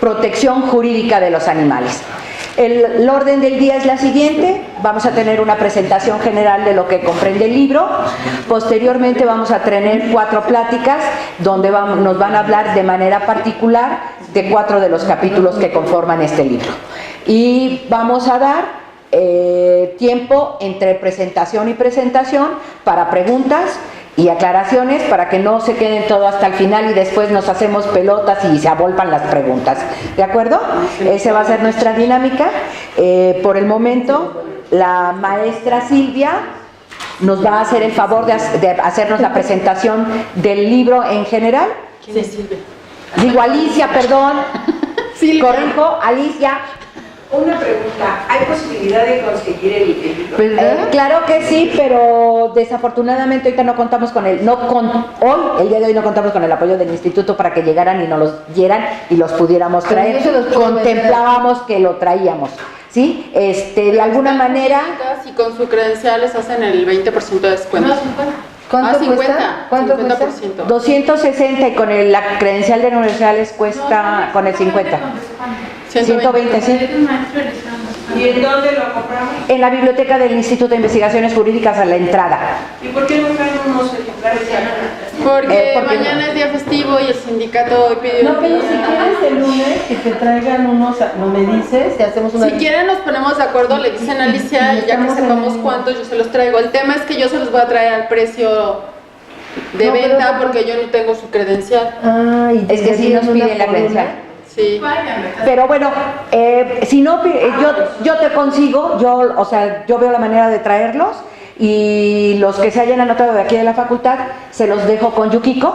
protección jurídica de los animales. El orden del día es la siguiente: vamos a tener una presentación general de lo que comprende el libro. Posteriormente vamos a tener 4 pláticas donde nos van a hablar de manera particular de 4 de los capítulos que conforman este libro. Y vamos a dar tiempo entre presentación y presentación para preguntas y aclaraciones, para que no se queden todo hasta el final y después nos hacemos pelotas y se avolpan las preguntas. ¿De acuerdo? Esa va a ser nuestra dinámica. Por el momento, la maestra Silvia nos va a hacer el favor de hacernos la presentación del libro en general. ¿Quién es Silvia? Digo Alicia, perdón. Silvia. Corrijo, Alicia. Una pregunta, ¿hay posibilidad de conseguir el libro? Claro que sí, pero desafortunadamente ahorita no contamos con el día de hoy no contamos con el apoyo del instituto para que llegaran y nos los dieran y los pudiéramos traer. Contemplábamos que lo traíamos, ¿sí? De alguna manera. Y con su credencial les hacen el 20% de descuento. No, 50. ¿Cuánto 50, cuesta? ¿Cuánto 50%. cuesta? 260 y con la credencial de universidad les cuesta con el 50. 120, sí. ¿Y en dónde lo compramos? En la biblioteca del Instituto de Investigaciones Jurídicas a la entrada. ¿Y por qué no traen unos ejemplares ya? Porque ¿por qué mañana no? es día festivo y el sindicato hoy pidió. No, pero si quieres el lunes que te traigan unos, no me dices, te hacemos una. Si quieren nos ponemos de acuerdo, le dicen a Alicia y ya que sepamos cuántos yo se los traigo. El tema es que yo se los voy a traer al precio de No, pero venta porque yo no tengo su credencial. Ah, y Es que sí nos piden la credencial. Sí. Pero bueno, si no, yo te consigo, yo veo la manera de traerlos y los que se hayan anotado de aquí de la facultad se los dejo con Yukiko.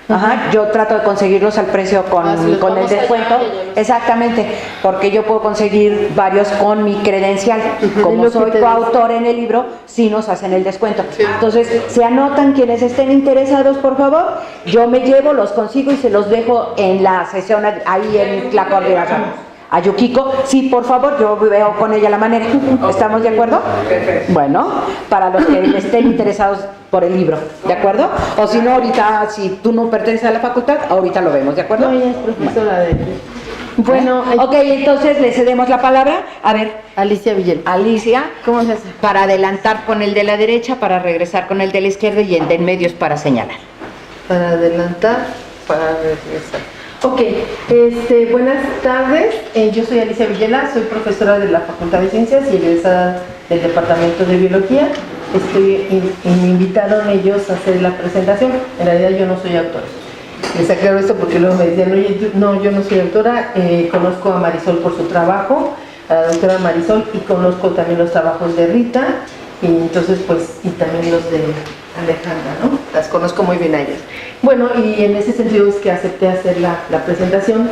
Ajá, yo trato de conseguirlos al precio con el descuento. Exactamente, porque yo puedo conseguir varios con mi credencial. Como soy coautor en el libro, sí nos hacen el descuento. Sí. Entonces, se anotan quienes estén interesados, por favor. Yo me llevo, los consigo y se los dejo en la sesión ahí en la coordinación. A Yukiko, sí, por favor, yo veo con ella la manera. ¿Estamos de acuerdo? Perfecto. Bueno, para los que estén interesados por el libro, ¿de acuerdo? O si no, ahorita, si tú no perteneces a la facultad, ahorita lo vemos, ¿de acuerdo? No, ella es profesora de. Bueno, Ok, entonces le cedemos la palabra. A ver, Alicia Villel. Alicia, ¿Cómo se hace? para adelantar con el de la derecha, para regresar con el de la izquierda y el de en medio es para señalar. Para adelantar, para regresar. Ok, buenas tardes, yo soy Alicia Villela, soy profesora de la Facultad de Ciencias y egresada del Departamento de Biología. Me invitaron ellos a hacer la presentación, en realidad yo no soy autora. Les aclaro esto porque luego me decían, oye, no, yo no soy autora, conozco a Marisol por su trabajo, a la doctora Marisol, y conozco también los trabajos de Rita, y entonces pues, y también los de Alejandra, ¿no? Las conozco muy bien a ellas. Bueno, y en ese sentido es que acepté hacer la presentación,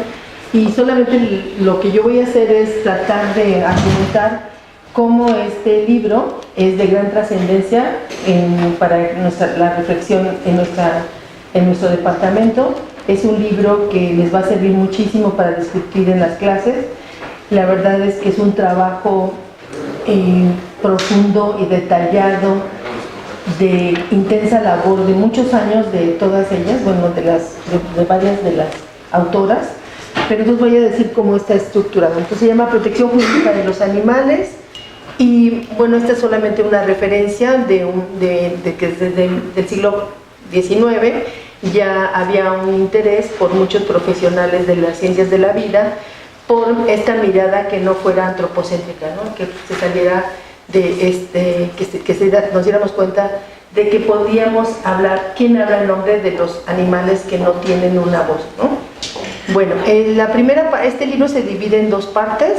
y solamente lo que yo voy a hacer es tratar de argumentar cómo este libro es de gran trascendencia para la reflexión en nuestro departamento. Es un libro que les va a servir muchísimo para discutir en las clases. La verdad es que es un trabajo profundo y detallado, de intensa labor de muchos años de todas ellas, bueno, de varias de las autoras, pero les voy a decir cómo está estructurado. Entonces se llama Protección Jurídica de los Animales y bueno, esta es solamente una referencia de que desde el siglo XIX ya había un interés por muchos profesionales de las ciencias de la vida por esta mirada que no fuera antropocéntrica, ¿no? Que se saliera de nos diéramos cuenta de que podíamos hablar, ¿quién habla en nombre de los animales que no tienen una voz, ¿no? Bueno, este libro se divide en 2 partes.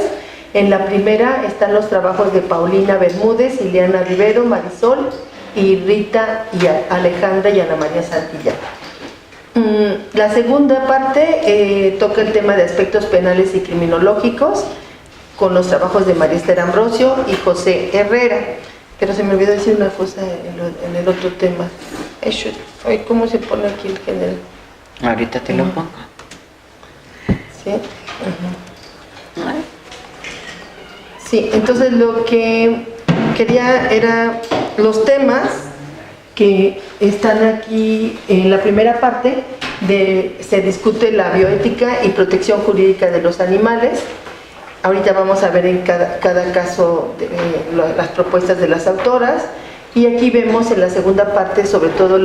En la primera están los trabajos de Paulina Bermúdez, Ileana Rivero, Marisol y Rita y Alejandra y Ana María Santillán. La segunda parte toca el tema de aspectos penales y criminológicos con los trabajos de María Esther Ambrosio y José Herrera. Pero se me olvidó decir una cosa en el otro tema. ¿Cómo se pone aquí el género? Ahorita te lo pongo. ¿Sí? Sí, entonces lo que quería era los temas que están aquí en la primera parte, se discute la bioética y protección jurídica de los animales. Ahorita vamos a ver en cada caso las propuestas de las autoras, y aquí vemos en la segunda parte sobre todo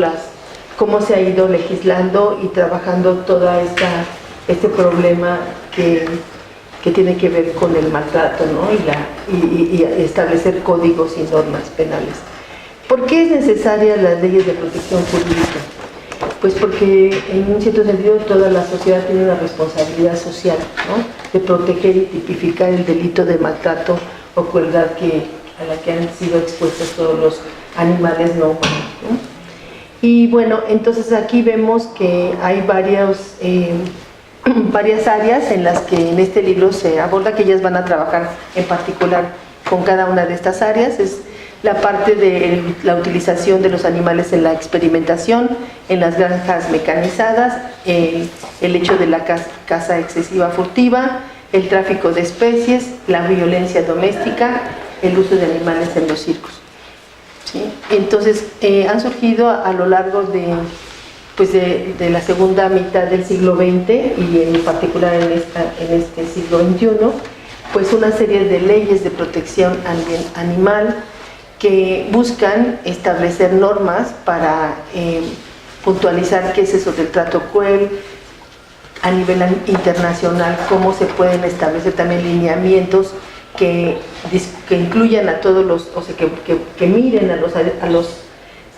cómo se ha ido legislando y trabajando todo este problema que tiene que ver con el maltrato, ¿no? y establecer códigos y normas penales. ¿Por qué es necesaria las leyes de protección jurídica? Pues porque en un cierto sentido toda la sociedad tiene una responsabilidad social, ¿no? De proteger y tipificar el delito de maltrato o crueldad a la que han sido expuestos todos los animales no humanos, ¿no? Y bueno, entonces aquí vemos que hay varias áreas en las que en este libro se aborda, que ellas van a trabajar en particular con cada una de estas áreas. Es la parte de la utilización de los animales en la experimentación, en las granjas mecanizadas, el hecho de la caza excesiva furtiva, el tráfico de especies, la violencia doméstica, el uso de animales en los circos. ¿Sí? Entonces, han surgido a lo largo de la segunda mitad del siglo XX y en particular en este siglo XXI, pues una serie de leyes de protección animal que buscan establecer normas para puntualizar qué es eso del trato cruel a nivel internacional, cómo se pueden establecer también lineamientos que incluyan a todos los, o sea, que miren a los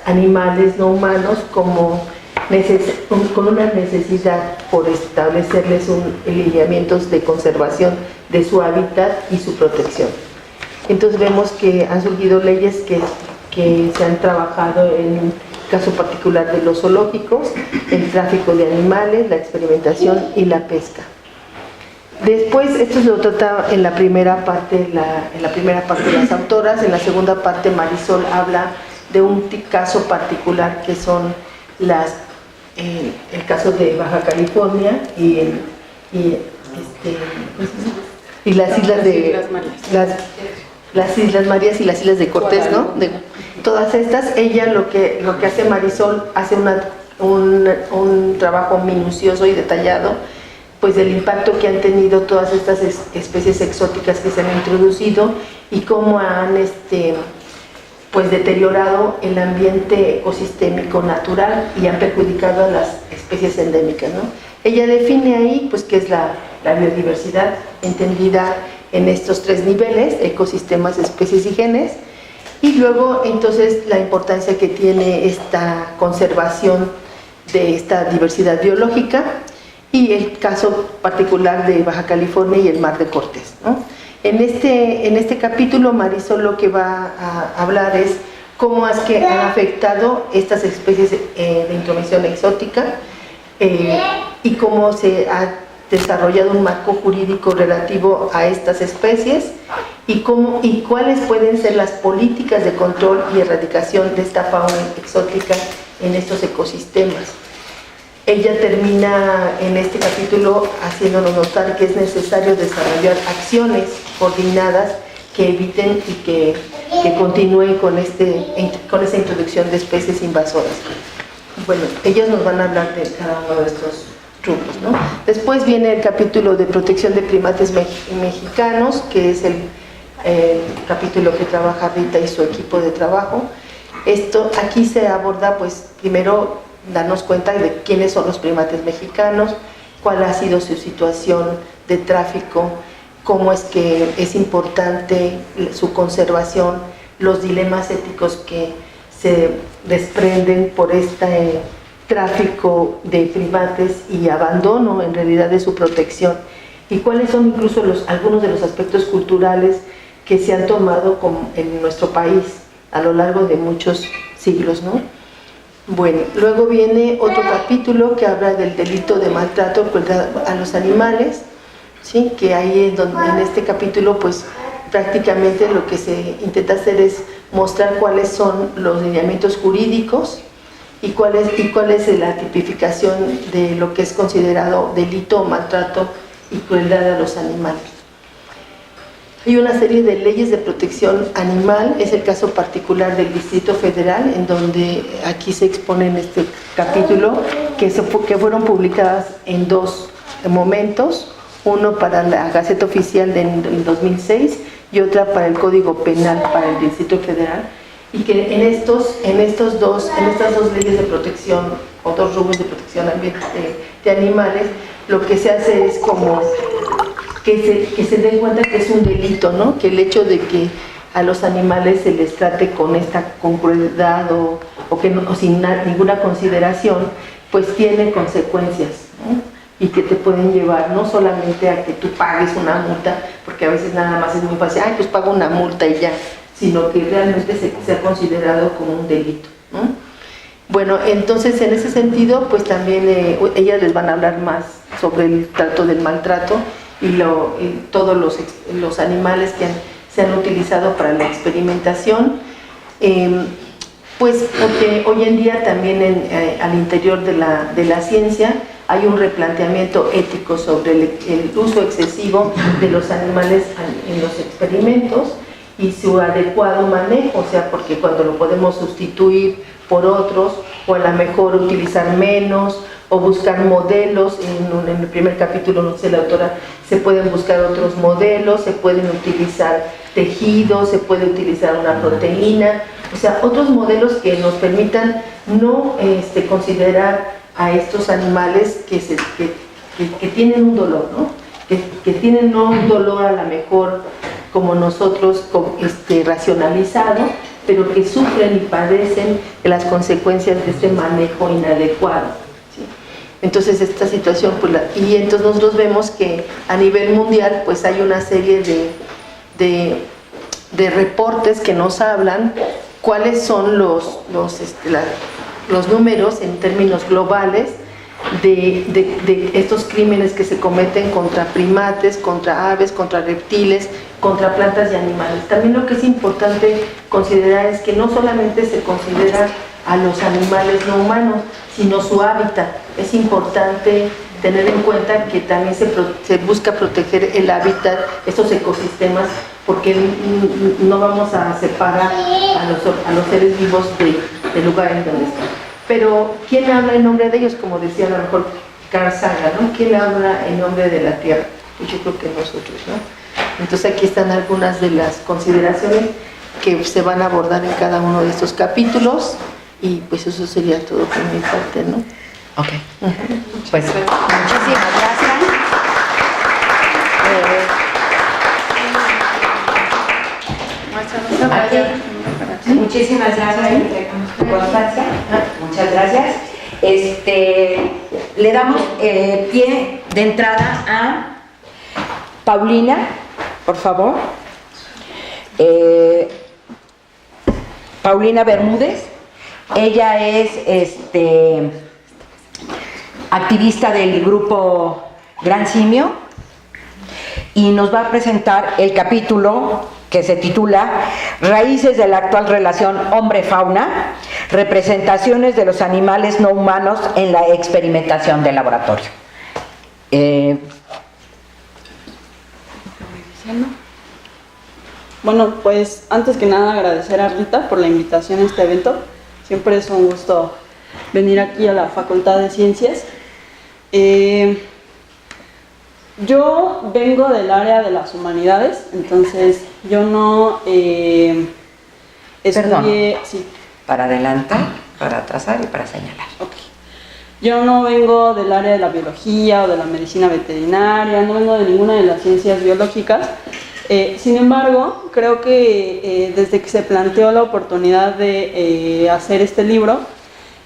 animales no humanos como con una necesidad por establecerles lineamientos de conservación de su hábitat y su protección. Entonces vemos que han surgido leyes que se han trabajado en el caso particular de los zoológicos, el tráfico de animales, la experimentación y la pesca. Después, esto se lo trata en la primera parte de las autoras. En la segunda parte, Marisol habla de un caso particular que son el caso de Baja California y las islas de las Islas Marías y las Islas de Cortés, ¿no? De todas estas, ella lo que hace Marisol, hace un trabajo minucioso y detallado, pues del impacto que han tenido todas estas especies exóticas que se han introducido y cómo han pues deteriorado el ambiente ecosistémico natural y han perjudicado a las especies endémicas, ¿no? Ella define ahí pues qué es la biodiversidad entendida en estos tres niveles: ecosistemas, especies y genes, y luego entonces la importancia que tiene esta conservación de esta diversidad biológica y el caso particular de Baja California y el Mar de Cortés, ¿no? En este capítulo Marisol lo que va a hablar es cómo es que han afectado estas especies de intromisión exótica y cómo se ha desarrollado un marco jurídico relativo a estas especies y cuáles pueden ser las políticas de control y erradicación de esta fauna exótica en estos ecosistemas. Ella termina en este capítulo haciéndonos notar que es necesario desarrollar acciones coordinadas que eviten y que continúen con esa introducción de especies invasoras. Bueno, ellos nos van a hablar de cada uno de estos rubros, ¿no? Después viene el capítulo de protección de primates mexicanos, que es el capítulo que trabaja Rita y su equipo de trabajo. Aquí se aborda, pues, primero darnos cuenta de quiénes son los primates mexicanos, cuál ha sido su situación de tráfico, cómo es que es importante su conservación, los dilemas éticos que se desprenden por este tráfico de primates y abandono en realidad de su protección, y cuáles son incluso algunos de los aspectos culturales que se han tomado en nuestro país a lo largo de muchos siglos, ¿no? Bueno, luego viene otro capítulo que habla del delito de maltrato a los animales, ¿sí? Que ahí es donde en este capítulo pues prácticamente lo que se intenta hacer es mostrar cuáles son los lineamientos jurídicos y cuál es la tipificación de lo que es considerado delito, maltrato y crueldad a los animales. Hay una serie de leyes de protección animal, es el caso particular del Distrito Federal, en donde aquí se expone en este capítulo, que fueron publicadas en 2 momentos, uno para la Gaceta Oficial en 2006 y otra para el Código Penal para el Distrito Federal, y que en estas dos leyes de protección, o 2 rubros de protección de animales, lo que se hace es como que se den cuenta que es un delito, ¿no? Que el hecho de que a los animales se les trate con crueldad o sin ninguna consideración, pues tiene consecuencias, ¿no? Y que te pueden llevar no solamente a que tú pagues una multa, porque a veces nada más es muy fácil, pues pago una multa y ya, sino que realmente sea considerado como un delito, ¿no? Bueno, entonces en ese sentido, pues también ellas les van a hablar más sobre el trato del maltrato y todos los animales que se han utilizado para la experimentación, pues porque hoy en día también al interior de la ciencia hay un replanteamiento ético sobre el uso excesivo de los animales en los experimentos y su adecuado manejo, o sea, porque cuando lo podemos sustituir por otros, o a lo mejor utilizar menos, o buscar modelos. En el primer capítulo, no sé, la autora, se pueden buscar otros modelos, se pueden utilizar tejidos, se puede utilizar una proteína, o sea, otros modelos que nos permitan no considerar a estos animales que tienen un dolor, ¿no? Que tienen no un dolor a lo mejor como nosotros racionalizado, pero que sufren y padecen las consecuencias de este manejo inadecuado, ¿sí? Entonces esta situación, pues, y entonces nosotros vemos que a nivel mundial pues hay una serie de reportes que nos hablan cuáles son los números en términos globales de estos crímenes que se cometen contra primates, contra aves, contra reptiles, contra plantas y animales. También lo que es importante considerar es que no solamente se considera a los animales no humanos, sino su hábitat. Es importante tener en cuenta que también se busca proteger el hábitat, estos ecosistemas, porque no vamos a separar a los seres vivos del lugar en donde están. Pero ¿quién habla en nombre de ellos? Como decía a lo mejor Carl Sagan, ¿no? ¿Quién habla en nombre de la Tierra? Pues yo creo que nosotros, ¿no? Entonces aquí están algunas de las consideraciones que se van a abordar en cada uno de estos capítulos, y pues eso sería todo por mi parte, ¿no? Ok. Pues muchísimas gracias. Muchísimas gracias, Constanza. Muchas gracias. Le damos pie de entrada a Paulina, por favor. Paulina Bermúdez. Ella es activista del grupo Gran Simio y nos va a presentar el capítulo que se titula Raíces de la actual relación hombre-fauna, representaciones de los animales no humanos en la experimentación de laboratorio. Bueno, pues antes que nada agradecer a Rita por la invitación a este evento. Siempre es un gusto venir aquí a la Facultad de Ciencias. Yo vengo del área de las humanidades, entonces yo no estudié... Sí. Para adelantar, para atrasar y para señalar. Okay. Yo no vengo del área de la biología o de la medicina veterinaria, no vengo de ninguna de las ciencias biológicas. Sin embargo, creo que desde que se planteó la oportunidad de hacer este libro,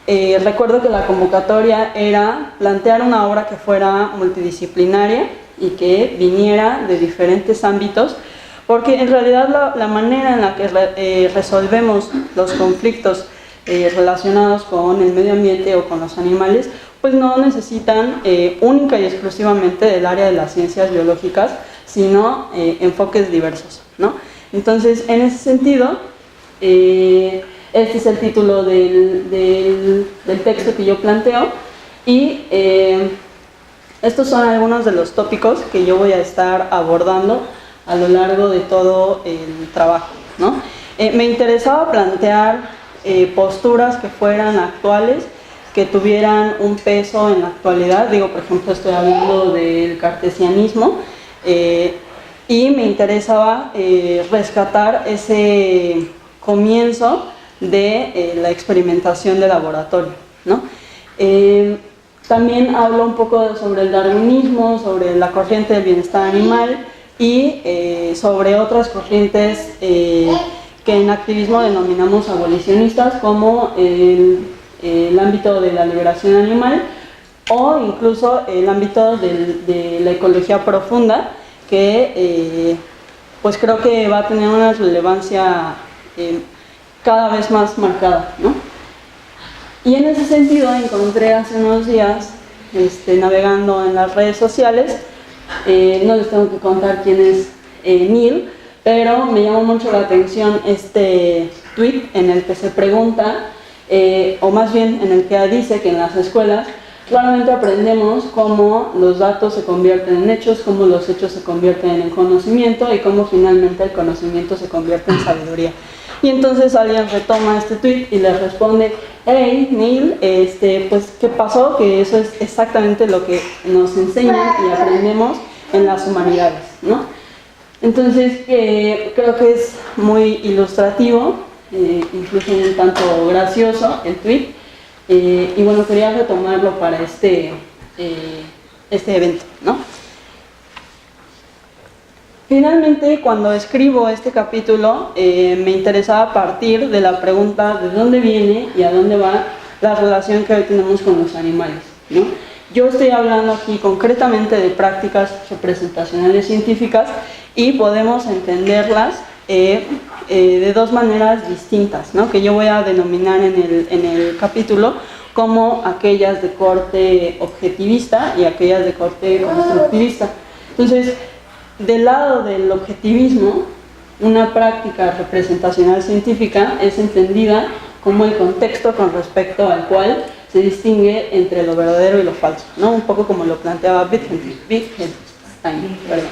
recuerdo que la convocatoria era plantear una obra que fuera multidisciplinaria y que viniera de diferentes ámbitos, porque en realidad la manera en la que resolvemos los conflictos relacionados con el medio ambiente o con los animales, pues no necesitan única y exclusivamente del área de las ciencias biológicas, sino enfoques diversos, ¿no? Entonces, en ese sentido, este es el título del texto que yo planteo, y estos son algunos de los tópicos que yo voy a estar abordando a lo largo de todo el trabajo, ¿no? Me interesaba plantear posturas que fueran actuales, que tuvieran un peso en la actualidad. Digo, por ejemplo, estoy hablando del cartesianismo, y me interesaba rescatar ese comienzo de la experimentación de laboratorio, ¿no? También hablo un poco sobre el darwinismo, sobre la corriente del bienestar animal y sobre otras corrientes que en activismo denominamos abolicionistas, como el ámbito de la liberación animal o incluso el ámbito de la ecología profunda, que pues creo que va a tener una relevancia cada vez más marcada, ¿no? Y en ese sentido encontré hace unos días, navegando en las redes sociales, no les tengo que contar quién es Neil, pero me llamó mucho la atención este tweet en el que se pregunta, o más bien en el que dice que en las escuelas claramente aprendemos cómo los datos se convierten en hechos, cómo los hechos se convierten en conocimiento y cómo finalmente el conocimiento se convierte en sabiduría. Y entonces alguien retoma este tweet y le responde: hey Neil, pues ¿qué pasó? Que eso es exactamente lo que nos enseñan y aprendemos en las humanidades, ¿no? Entonces creo que es muy ilustrativo, incluso un tanto gracioso el tweet, y bueno, quería retomarlo para este evento, ¿no? Finalmente, cuando escribo este capítulo, me interesaba partir de la pregunta de dónde viene y a dónde va la relación que hoy tenemos con los animales, ¿no? Yo estoy hablando aquí concretamente de prácticas representacionales científicas y podemos entenderlas de dos maneras distintas, ¿no? Que yo voy a denominar en el capítulo como aquellas de corte objetivista y aquellas de corte constructivista. Entonces, del lado del objetivismo, una práctica representacional científica es entendida como el contexto con respecto al cual se distingue entre lo verdadero y lo falso, ¿no? Un poco como lo planteaba Wittgenstein, perdón.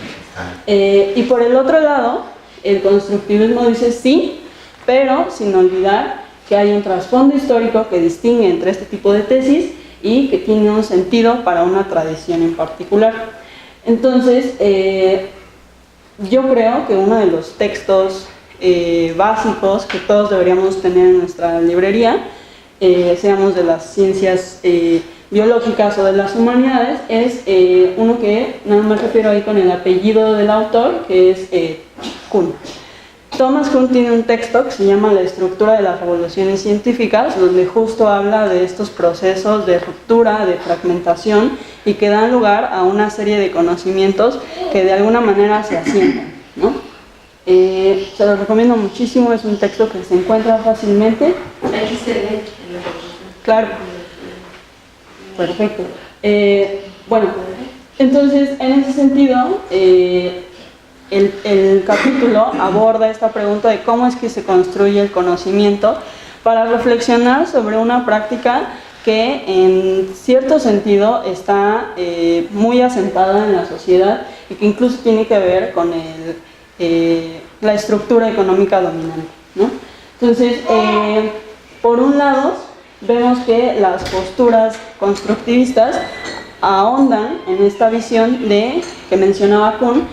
Y por el otro lado, el constructivismo dice sí, pero sin olvidar que hay un trasfondo histórico que distingue entre este tipo de tesis y que tiene un sentido para una tradición en particular. Entonces, yo creo que uno de los textos básicos que todos deberíamos tener en nuestra librería, seamos de las ciencias biológicas o de las humanidades, es uno que nada más refiero ahí con el apellido del autor, que es Kuhn. Thomas Kuhn tiene un texto que se llama La estructura de las revoluciones científicas, donde justo habla de estos procesos de ruptura, de fragmentación, y que dan lugar a una serie de conocimientos que de alguna manera se asientan, ¿no? Se los recomiendo muchísimo, es un texto que se encuentra fácilmente. Aquí se lee. Claro. Perfecto. Bueno, entonces, en ese sentido, el capítulo aborda esta pregunta de cómo es que se construye el conocimiento para reflexionar sobre una práctica que en cierto sentido está muy asentada en la sociedad y que incluso tiene que ver con la estructura económica dominante, ¿no? Entonces, por un lado, vemos que las posturas constructivistas ahondan en esta visión que mencionaba Kuhn,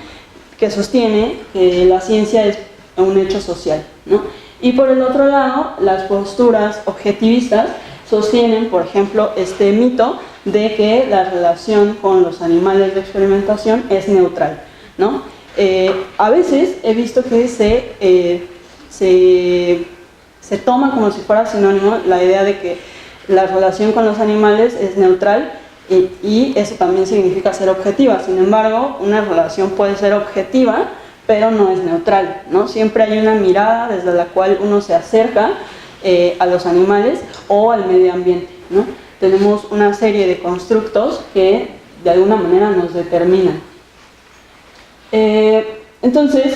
que sostiene que la ciencia es un hecho social, ¿no? Y por el otro lado, las posturas objetivistas sostienen, por ejemplo, este mito de que la relación con los animales de experimentación es neutral, ¿no? A veces he visto que se toma como si fuera sinónimo la idea de que la relación con los animales es neutral y eso también significa ser objetiva. Sin embargo, una relación puede ser objetiva, pero no es neutral, ¿no? Siempre hay una mirada desde la cual uno se acerca a los animales o al medio ambiente, ¿no? Tenemos una serie de constructos que de alguna manera nos determinan. Entonces,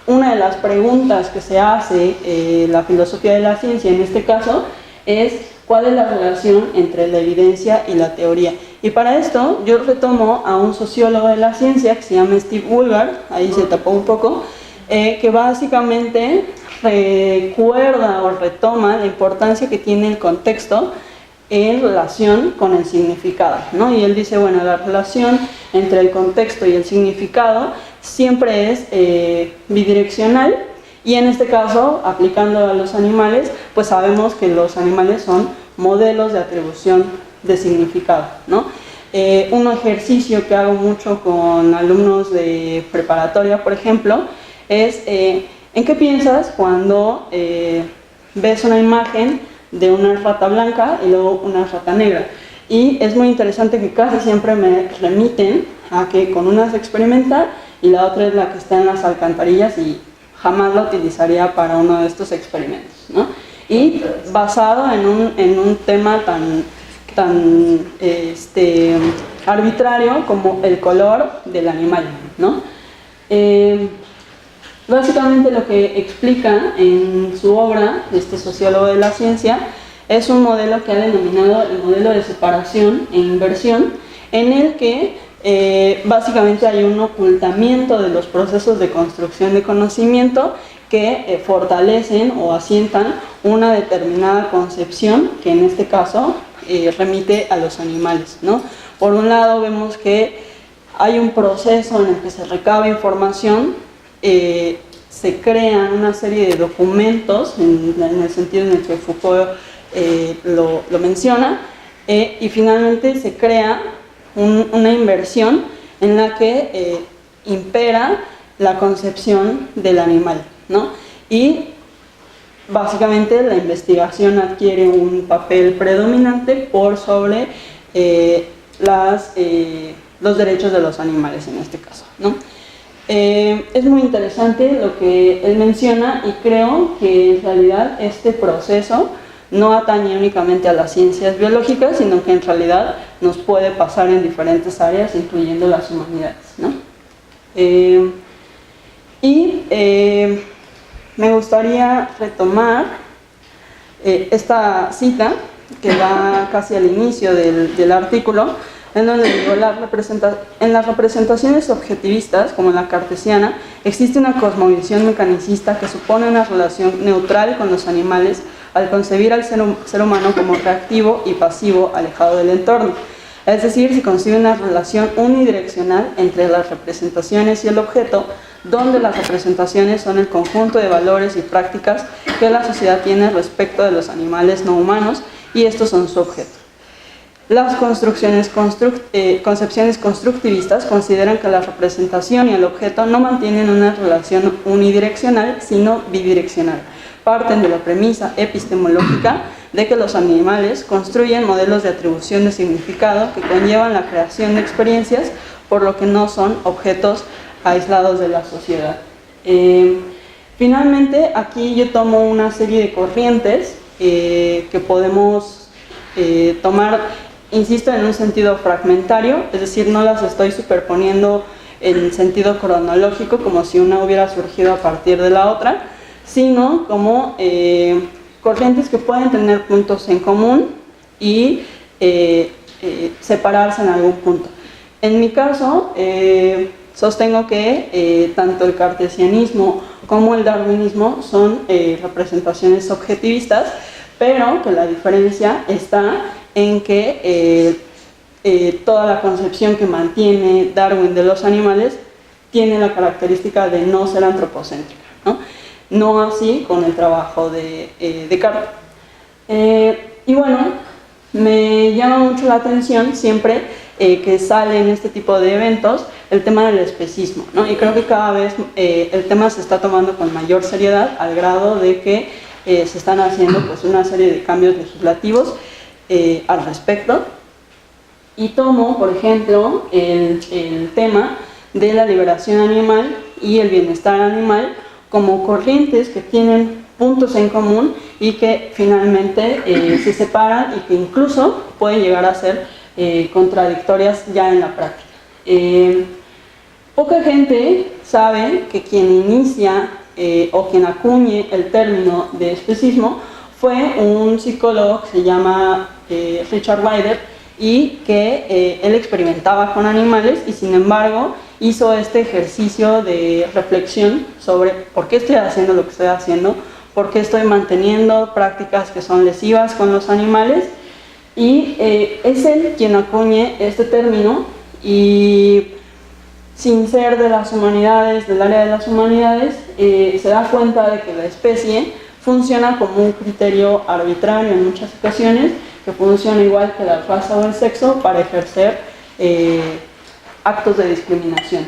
una de las preguntas que se hace la filosofía de la ciencia en este caso es ¿cuál es la relación entre la evidencia y la teoría? Y para esto yo retomo a un sociólogo de la ciencia que se llama Steve Woolgar, ahí se tapó un poco, que básicamente recuerda o retoma la importancia que tiene el contexto en relación con el significado, ¿no? Y él dice, bueno, la relación entre el contexto y el significado siempre es bidireccional, y en este caso, aplicando a los animales, pues sabemos que los animales son modelos de atribución de significado, ¿no? Un ejercicio que hago mucho con alumnos de preparatoria, por ejemplo, es ¿en qué piensas cuando ves una imagen de una rata blanca y luego una rata negra? Y es muy interesante que casi siempre me remiten a que con una es experimental y la otra es la que está en las alcantarillas y jamás la utilizaría para uno de estos experimentos, ¿no? Y basado en un tema tan arbitrario como el color del animal, ¿no? Básicamente lo que explica en su obra este sociólogo de la ciencia es un modelo que ha denominado el modelo de separación e inversión, en el que básicamente hay un ocultamiento de los procesos de construcción de conocimiento que fortalecen o asientan una determinada concepción, que en este caso remite a los animales, ¿no? Por un lado vemos que hay un proceso en el que se recaba información, se crean una serie de documentos, en el sentido en el que Foucault lo menciona, y finalmente se crea una inversión en la que impera la concepción del animal, ¿no? Y básicamente la investigación adquiere un papel predominante por sobre los derechos de los animales en este caso, ¿no? Es muy interesante lo que él menciona, y creo que en realidad este proceso no atañe únicamente a las ciencias biológicas, sino que en realidad nos puede pasar en diferentes áreas, incluyendo las humanidades, ¿no? Me gustaría retomar esta cita que va casi al inicio del artículo, en donde digo, en las representaciones objetivistas, como en la cartesiana, existe una cosmovisión mecanicista que supone una relación neutral con los animales al concebir al ser humano como reactivo y pasivo alejado del entorno. Es decir, se concibe una relación unidireccional entre las representaciones y el objeto, donde las representaciones son el conjunto de valores y prácticas que la sociedad tiene respecto de los animales no humanos, y estos son su objeto. Las concepciones constructivistas consideran que la representación y el objeto no mantienen una relación unidireccional, sino bidireccional. Parten de la premisa epistemológica de que los animales construyen modelos de atribución de significado que conllevan la creación de experiencias, por lo que no son objetos aislados de la sociedad. Finalmente, aquí yo tomo una serie de corrientes que podemos tomar, insisto, en un sentido fragmentario, es decir, no las estoy superponiendo en sentido cronológico como si una hubiera surgido a partir de la otra, sino como corrientes que pueden tener puntos en común y separarse en algún punto. En mi caso, sostengo que tanto el cartesianismo como el darwinismo son representaciones objetivistas, pero que la diferencia está en que toda la concepción que mantiene Darwin de los animales tiene la característica de no ser antropocéntrica, ¿no? No así con el trabajo de Descartes. Y bueno, me llama mucho la atención siempre que sale en este tipo de eventos el tema del especismo, ¿no? Y creo que cada vez el tema se está tomando con mayor seriedad, al grado de que se están haciendo pues una serie de cambios legislativos al respecto. Y tomo, por ejemplo, el tema de la liberación animal y el bienestar animal como corrientes que tienen puntos en común y que finalmente se separan y que incluso pueden llegar a ser contradictorias ya en la práctica. Poca gente sabe que quien inicia o quien acuñe el término de especismo fue un psicólogo que se llama Richard Leider, y que él experimentaba con animales y sin embargo hizo este ejercicio de reflexión sobre por qué estoy haciendo lo que estoy haciendo, por qué estoy manteniendo prácticas que son lesivas con los animales, y es él quien acuñe este término, y sin ser de las humanidades, del área de las humanidades, se da cuenta de que la especie funciona como un criterio arbitrario en muchas ocasiones, que funciona igual que la raza o el sexo para ejercer actos de discriminación.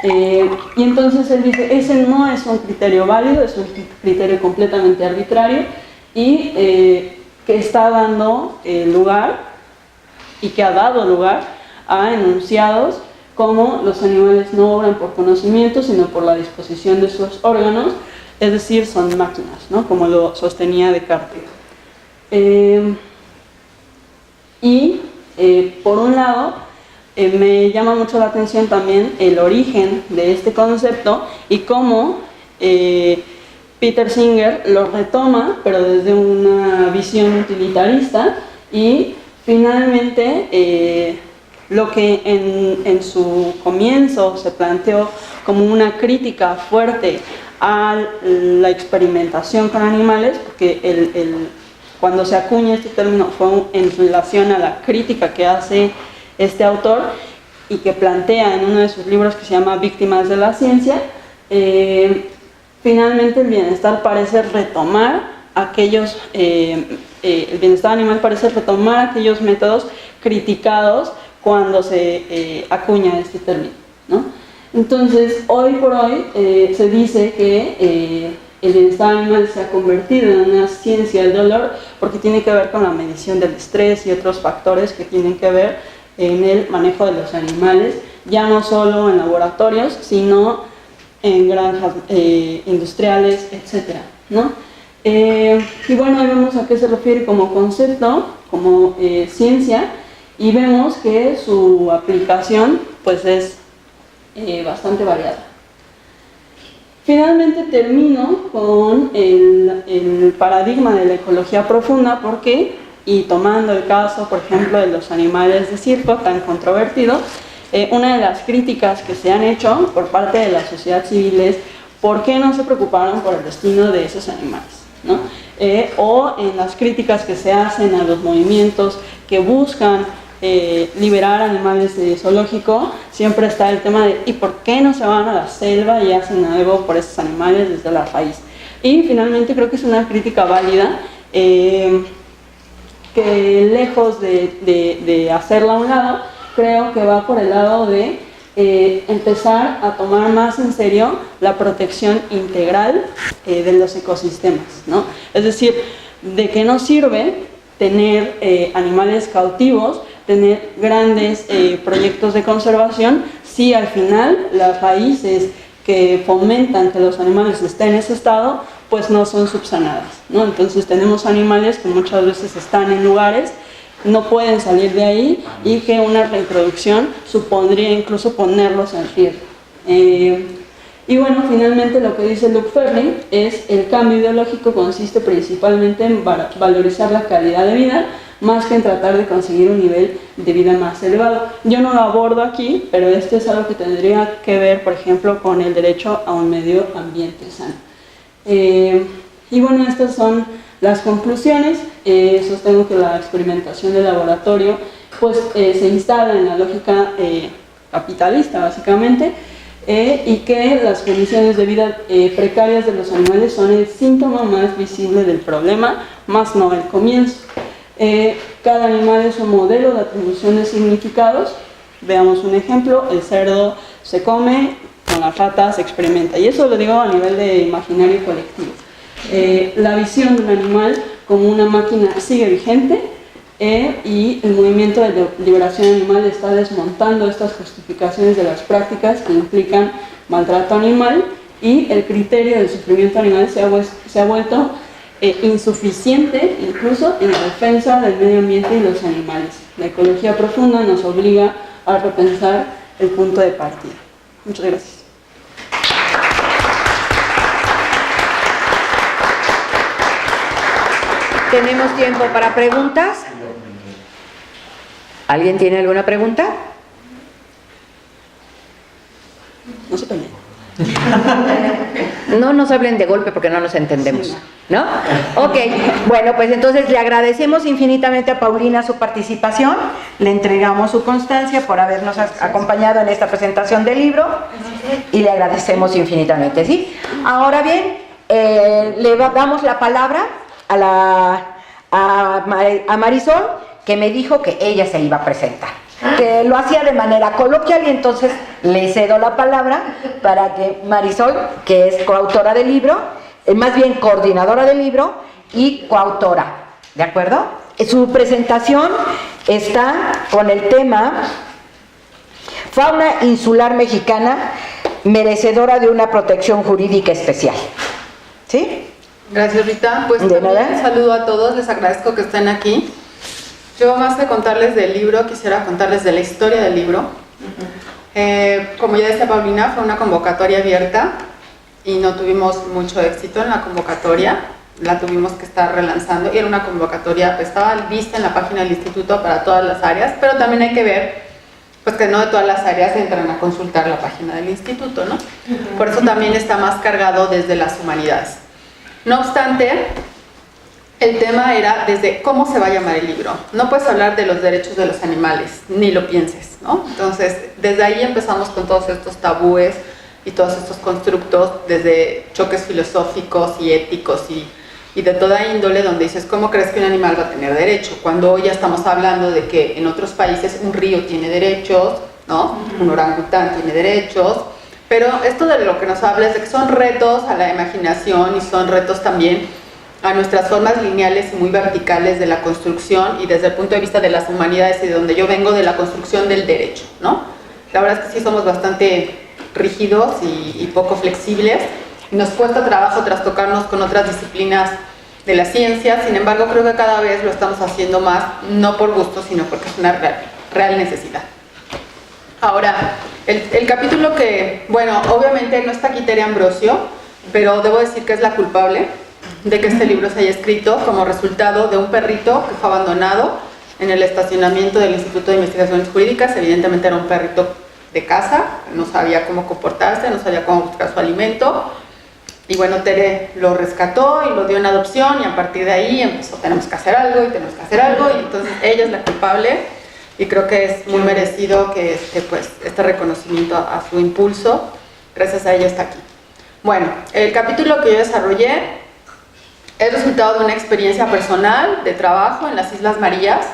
Y entonces él dice, ese no es un criterio válido, es un criterio completamente arbitrario y que está dando lugar y que ha dado lugar a enunciados como los animales no obran por conocimiento, sino por la disposición de sus órganos, es decir, son máquinas, ¿no? Como lo sostenía Descartes. Por un lado, me llama mucho la atención también el origen de este concepto y cómo Peter Singer lo retoma, pero desde una visión utilitarista, y finalmente lo que en su comienzo se planteó como una crítica fuerte a la experimentación con animales, porque cuando se acuña este término fue en relación a la crítica que hace este autor y que plantea en uno de sus libros que se llama Víctimas de la Ciencia. Finalmente el bienestar parece retomar aquellos, el bienestar animal parece retomar aquellos métodos criticados cuando se acuña este término, ¿no? Entonces, hoy por hoy se dice que el bienestar animal se ha convertido en una ciencia del dolor porque tiene que ver con la medición del estrés y otros factores que tienen que ver en el manejo de los animales, ya no solo en laboratorios, sino en granjas industriales, etc., ¿no? Y bueno, ahí vemos a qué se refiere como concepto, como ciencia, y vemos que su aplicación pues es bastante variada. Finalmente termino con el paradigma de la ecología profunda, porque, y tomando el caso, por ejemplo, de los animales de circo tan controvertido, una de las críticas que se han hecho por parte de la sociedad civil es ¿por qué no se preocuparon por el destino de esos animales? ¿No? O en las críticas que se hacen a los movimientos que buscan liberar animales de zoológico, siempre está el tema de ¿y por qué no se van a la selva y hacen algo por esos animales desde la raíz? Y finalmente creo que es una crítica válida, que lejos de hacerla a un lado, creo que va por el lado de empezar a tomar más en serio la protección integral de los ecosistemas, ¿no? Es decir, ¿de qué nos sirve tener animales cautivos, tener grandes proyectos de conservación, si al final las raíces que fomentan que los animales estén en ese estado, pues no son subsanadas, ¿no? Entonces tenemos animales que muchas veces están en lugares, no pueden salir de ahí, y que una reintroducción supondría incluso ponerlos en riesgo. Y bueno, finalmente lo que dice Luc Ferry es: el cambio ideológico consiste principalmente en valorizar la calidad de vida más que en tratar de conseguir un nivel de vida más elevado. Yo no lo abordo aquí, pero esto es algo que tendría que ver, por ejemplo, con el derecho a un medio ambiente sano. Y bueno, estas son las conclusiones. Sostengo que la experimentación de laboratorio pues, se instala en la lógica capitalista, básicamente, y que las condiciones de vida precarias de los animales son el síntoma más visible del problema, más no el comienzo. Cada animal es un modelo de atribución de significados. Veamos un ejemplo: el cerdo se come, con las ratas se experimenta, y eso lo digo a nivel de imaginario colectivo. La visión de un animal como una máquina sigue vigente, y el movimiento de liberación animal está desmontando estas justificaciones de las prácticas que implican maltrato animal, y el criterio del sufrimiento animal se ha vuelto insuficiente incluso en la defensa del medio ambiente y los animales. La ecología profunda nos obliga a repensar el punto de partida. Muchas gracias. ¿Tenemos tiempo para preguntas? ¿Alguien tiene alguna pregunta? No se peleen. No nos hablen de golpe porque no nos entendemos, ¿no? Ok, bueno, pues entonces le agradecemos infinitamente a Paulina su participación, le entregamos su constancia por habernos acompañado en esta presentación del libro y le agradecemos infinitamente, ¿sí? Ahora bien, damos la palabra a Marisol, que me dijo que ella se iba a presentar, que lo hacía de manera coloquial, y entonces le cedo la palabra para que Marisol, que es coautora del libro, más bien coordinadora del libro y coautora, ¿de acuerdo? Su presentación está con el tema Fauna insular mexicana merecedora de una protección jurídica especial, ¿sí? Gracias, Rita. Pues De también nada. un saludo a todos, les agradezco que estén aquí. Yo, más que contarles del libro, quisiera contarles de la historia del libro. Como ya decía Paulina, fue una convocatoria abierta y no tuvimos mucho éxito en la convocatoria, la tuvimos que estar relanzando, y era una convocatoria, estaba vista en la página del instituto para todas las áreas, pero también hay que ver pues que no de todas las áreas entran a consultar la página del instituto, ¿no? Por eso también está más cargado desde las humanidades. No obstante, el tema era desde cómo se va a llamar el libro. No puedes hablar de los derechos de los animales, ni lo pienses, ¿no? Entonces, desde ahí empezamos con todos estos tabúes y todos estos constructos, desde choques filosóficos y éticos y de toda índole, donde dices, ¿cómo crees que un animal va a tener derecho? Cuando hoy ya estamos hablando de que en otros países un río tiene derechos, ¿no? Un orangután tiene derechos, pero esto de lo que nos habla es de que son retos a la imaginación y son retos también a nuestras formas lineales y muy verticales de la construcción, y desde el punto de vista de las humanidades y de donde yo vengo, de la construcción del derecho, ¿no? La verdad es que sí somos bastante rígidos y poco flexibles, y nos cuesta trabajo trastocarnos con otras disciplinas de la ciencia. Sin embargo, creo que cada vez lo estamos haciendo más, no por gusto, sino porque es una real necesidad. Ahora, el capítulo que, bueno, obviamente no está aquí Tere Ambrosio, pero debo decir que es la culpable de que este libro se haya escrito como resultado de un perrito que fue abandonado en el estacionamiento del Instituto de Investigaciones Jurídicas. Evidentemente era un perrito de casa, no sabía cómo comportarse, no sabía cómo buscar su alimento, y bueno, Tere lo rescató y lo dio en adopción, y a partir de ahí empezó, tenemos que hacer algo, y entonces ella es la culpable, y creo que es muy merecido que este reconocimiento a su impulso, gracias a ella está aquí. Bueno, el capítulo que yo desarrollé es resultado de una experiencia personal de trabajo en las Islas Marías,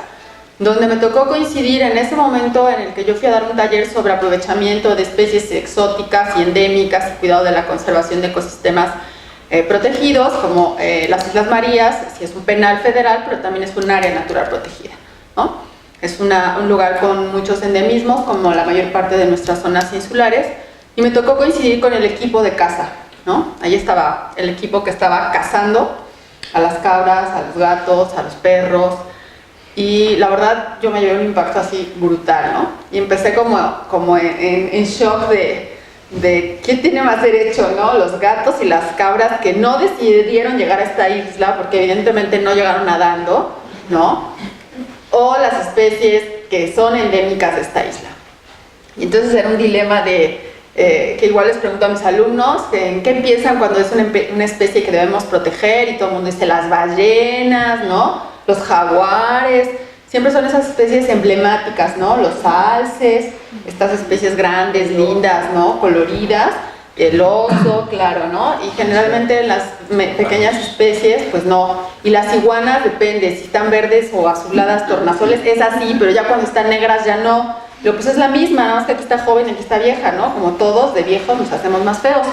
donde me tocó coincidir en ese momento en el que yo fui a dar un taller sobre aprovechamiento de especies exóticas y endémicas y cuidado de la conservación de ecosistemas protegidos, como las Islas Marías. Sí, es un penal federal, pero también es un área natural protegida, ¿no? Es un lugar con muchos endemismos, como la mayor parte de nuestras zonas insulares, y me tocó coincidir con el equipo de caza, ¿no? Ahí estaba el equipo que estaba cazando a las cabras, a los gatos, a los perros, y la verdad yo me llevé un impacto así brutal, ¿no? Y empecé como en shock de quién tiene más derecho, ¿no? Los gatos y las cabras que no decidieron llegar a esta isla, porque evidentemente no llegaron nadando, ¿no? O las especies que son endémicas de esta isla. Y entonces era un dilema que igual les pregunto a mis alumnos, ¿en qué piensan cuando es una especie que debemos proteger? Y todo el mundo dice las ballenas, ¿no? Los jaguares, siempre son esas especies emblemáticas, ¿no? Los alces, estas especies grandes, lindas, ¿no? Coloridas, el oso, claro, ¿no? Y generalmente las pequeñas especies, pues no. Y las iguanas, depende, si están verdes o azuladas, tornasoles, es así, pero ya cuando están negras ya no. Pero pues es la misma, nada más que aquí está joven y aquí está vieja, ¿no? Como todos, de viejos nos hacemos más feos.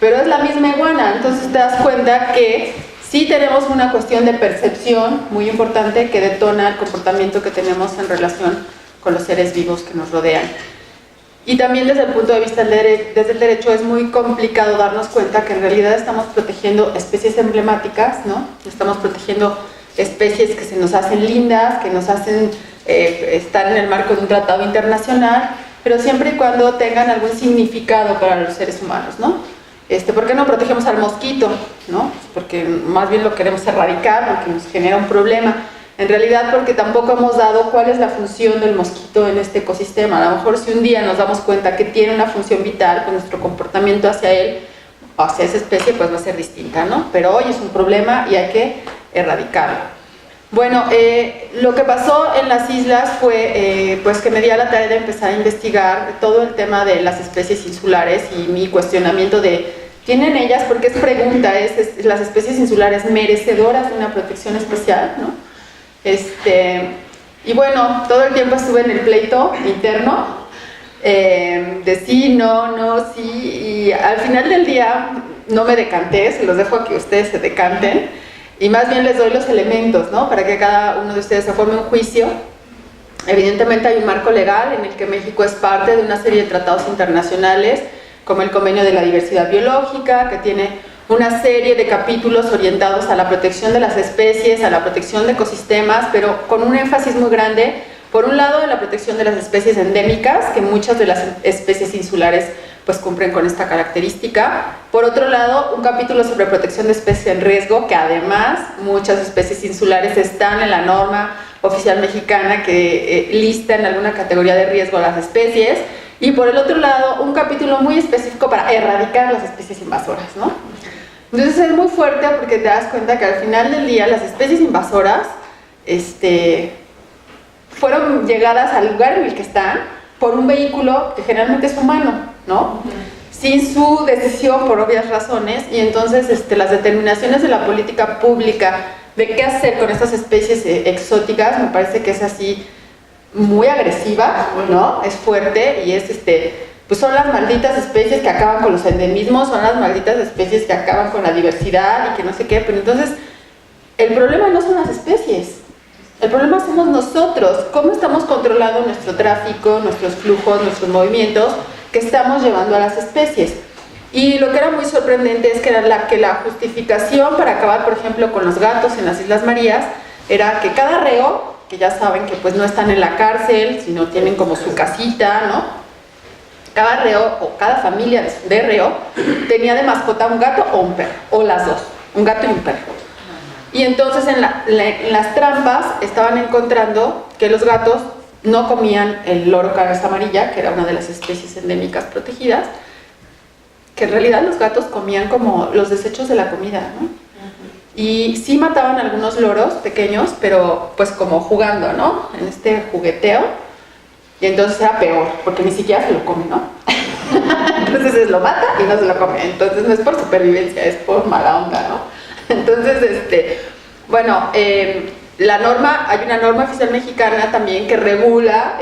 Pero es la misma iguana, entonces te das cuenta que sí tenemos una cuestión de percepción muy importante que detona el comportamiento que tenemos en relación con los seres vivos que nos rodean. Y también desde el punto de vista desde el derecho es muy complicado darnos cuenta que en realidad estamos protegiendo especies emblemáticas, ¿no? Estamos protegiendo especies que se nos hacen lindas, que nos hacen estar en el marco de un tratado internacional, pero siempre y cuando tengan algún significado para los seres humanos, ¿no? ¿Por qué no protegemos al mosquito? ¿No? Porque más bien lo queremos erradicar porque nos genera un problema. En realidad porque tampoco hemos dado cuál es la función del mosquito en este ecosistema. A lo mejor si un día nos damos cuenta que tiene una función vital, pues nuestro comportamiento hacia él, hacia esa especie, pues va a ser distinta, ¿no? Pero hoy es un problema y hay que erradicarlo. Bueno, lo que pasó en las islas fue pues que me di a la tarea de empezar a investigar todo el tema de las especies insulares y mi cuestionamiento de ¿tienen ellas? Porque es pregunta, las especies insulares merecedoras de una protección especial, ¿no? Y bueno, todo el tiempo estuve en el pleito interno de sí, no, sí, y al final del día no me decanté, se los dejo a que ustedes se decanten, y más bien les doy los elementos, ¿no? Para que cada uno de ustedes se forme un juicio. Evidentemente hay un marco legal en el que México es parte de una serie de tratados internacionales, como el Convenio de la Diversidad Biológica, que tiene una serie de capítulos orientados a la protección de las especies, a la protección de ecosistemas, pero con un énfasis muy grande, por un lado, en la protección de las especies endémicas, que muchas de las especies insulares pues cumplen con esta característica. Por otro lado, un capítulo sobre protección de especies en riesgo, que además muchas especies insulares están en la norma oficial mexicana que lista en alguna categoría de riesgo a las especies. Y por el otro lado, un capítulo muy específico para erradicar las especies invasoras, ¿no? Entonces es muy fuerte porque te das cuenta que al final del día las especies invasoras fueron llegadas al lugar en el que están por un vehículo que generalmente es humano, ¿no? Sin su decisión por obvias razones, y entonces las determinaciones de la política pública de qué hacer con estas especies exóticas me parece que es así muy agresiva, ¿no? Es fuerte y es pues son las malditas especies que acaban con los endemismos, son las malditas especies que acaban con la diversidad y que no sé qué, pero entonces el problema no son las especies, el problema somos nosotros, cómo estamos controlando nuestro tráfico, nuestros flujos, nuestros movimientos que estamos llevando a las especies. Y lo que era muy sorprendente es que era la justificación para acabar, por ejemplo, con los gatos en las Islas Marías era que cada reo, que ya saben que pues no están en la cárcel, sino tienen como su casita, ¿no? Cada reo o cada familia de reo tenía de mascota un gato o un perro, o las dos, un gato y un perro. Y entonces en las trampas estaban encontrando que los gatos no comían el loro cabeza amarilla, que era una de las especies endémicas protegidas, que en realidad los gatos comían como los desechos de la comida, ¿no? Y sí mataban algunos loros pequeños, pero pues como jugando, ¿no? En este jugueteo. Y entonces era peor, porque ni siquiera se lo come, ¿no? Entonces lo mata y no se lo come. Entonces no es por supervivencia, es por mala onda, ¿no? Entonces, bueno, hay una norma oficial mexicana también que regula,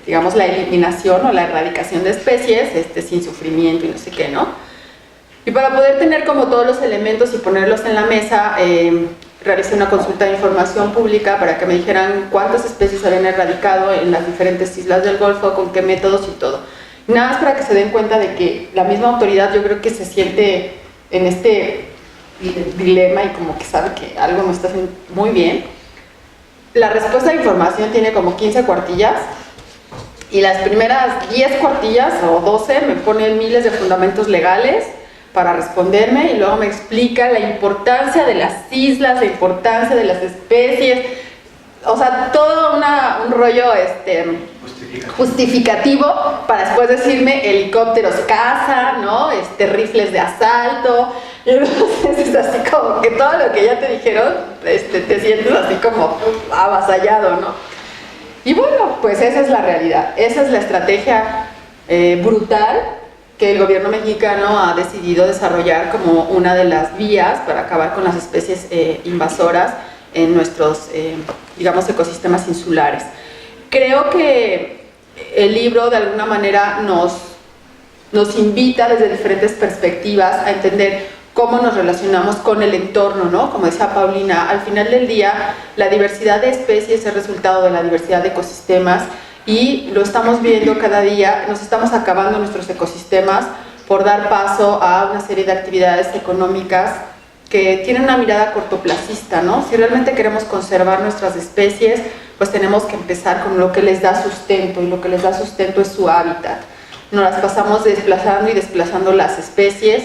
digamos, la eliminación o la erradicación de especies sin sufrimiento y no sé qué, ¿no? Y para poder tener como todos los elementos y ponerlos en la mesa, realicé una consulta de información pública para que me dijeran cuántas especies habían erradicado en las diferentes islas del Golfo, con qué métodos y todo. Nada más para que se den cuenta de que la misma autoridad yo creo que se siente en este dilema y como que sabe que algo no está haciendo muy bien. La respuesta de información tiene como 15 cuartillas y las primeras 10 cuartillas o 12 me ponen miles de fundamentos legales para responderme y luego me explica la importancia de las islas, la importancia de las especies, o sea, todo un rollo justificativo para después decirme helicópteros caza, ¿no? Rifles de asalto, y entonces es así como que todo lo que ya te dijeron, te sientes así como avasallado, ¿no? Y bueno, pues esa es la realidad, esa es la estrategia brutal que el gobierno mexicano ha decidido desarrollar como una de las vías para acabar con las especies invasoras en nuestros, digamos, ecosistemas insulares. Creo que el libro de alguna manera nos invita desde diferentes perspectivas a entender cómo nos relacionamos con el entorno, ¿no? Como decía Paulina, al final del día la diversidad de especies es resultado de la diversidad de ecosistemas y lo estamos viendo cada día, nos estamos acabando nuestros ecosistemas por dar paso a una serie de actividades económicas que tienen una mirada cortoplacista, ¿no? Si realmente queremos conservar nuestras especies, pues tenemos que empezar con lo que les da sustento, y lo que les da sustento es su hábitat. Nos las pasamos desplazando y desplazando las especies.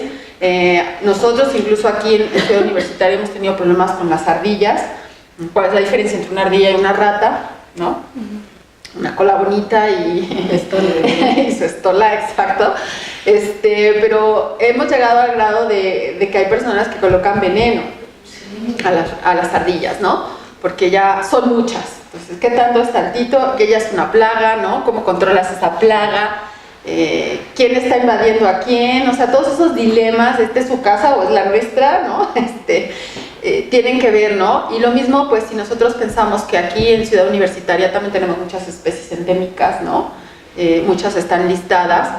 Nosotros incluso aquí en Ciudad Universitaria hemos tenido problemas con las ardillas, ¿Cuál es la diferencia entre una ardilla y una rata? ¿No? Una cola bonita y, y su estola, exacto. Pero hemos llegado al grado de que hay personas que colocan veneno a las ardillas, ¿no? Porque ya son muchas. Entonces, ¿qué tanto es tantito? Que ella es una plaga, ¿no? ¿Cómo controlas esa plaga? ¿Quién está invadiendo a quién? O sea, todos esos dilemas, ¿es su casa o es la nuestra? ¿No? Tienen que ver, ¿no? Y lo mismo, pues, si nosotros pensamos que aquí en Ciudad Universitaria también tenemos muchas especies endémicas, ¿no? Muchas están listadas,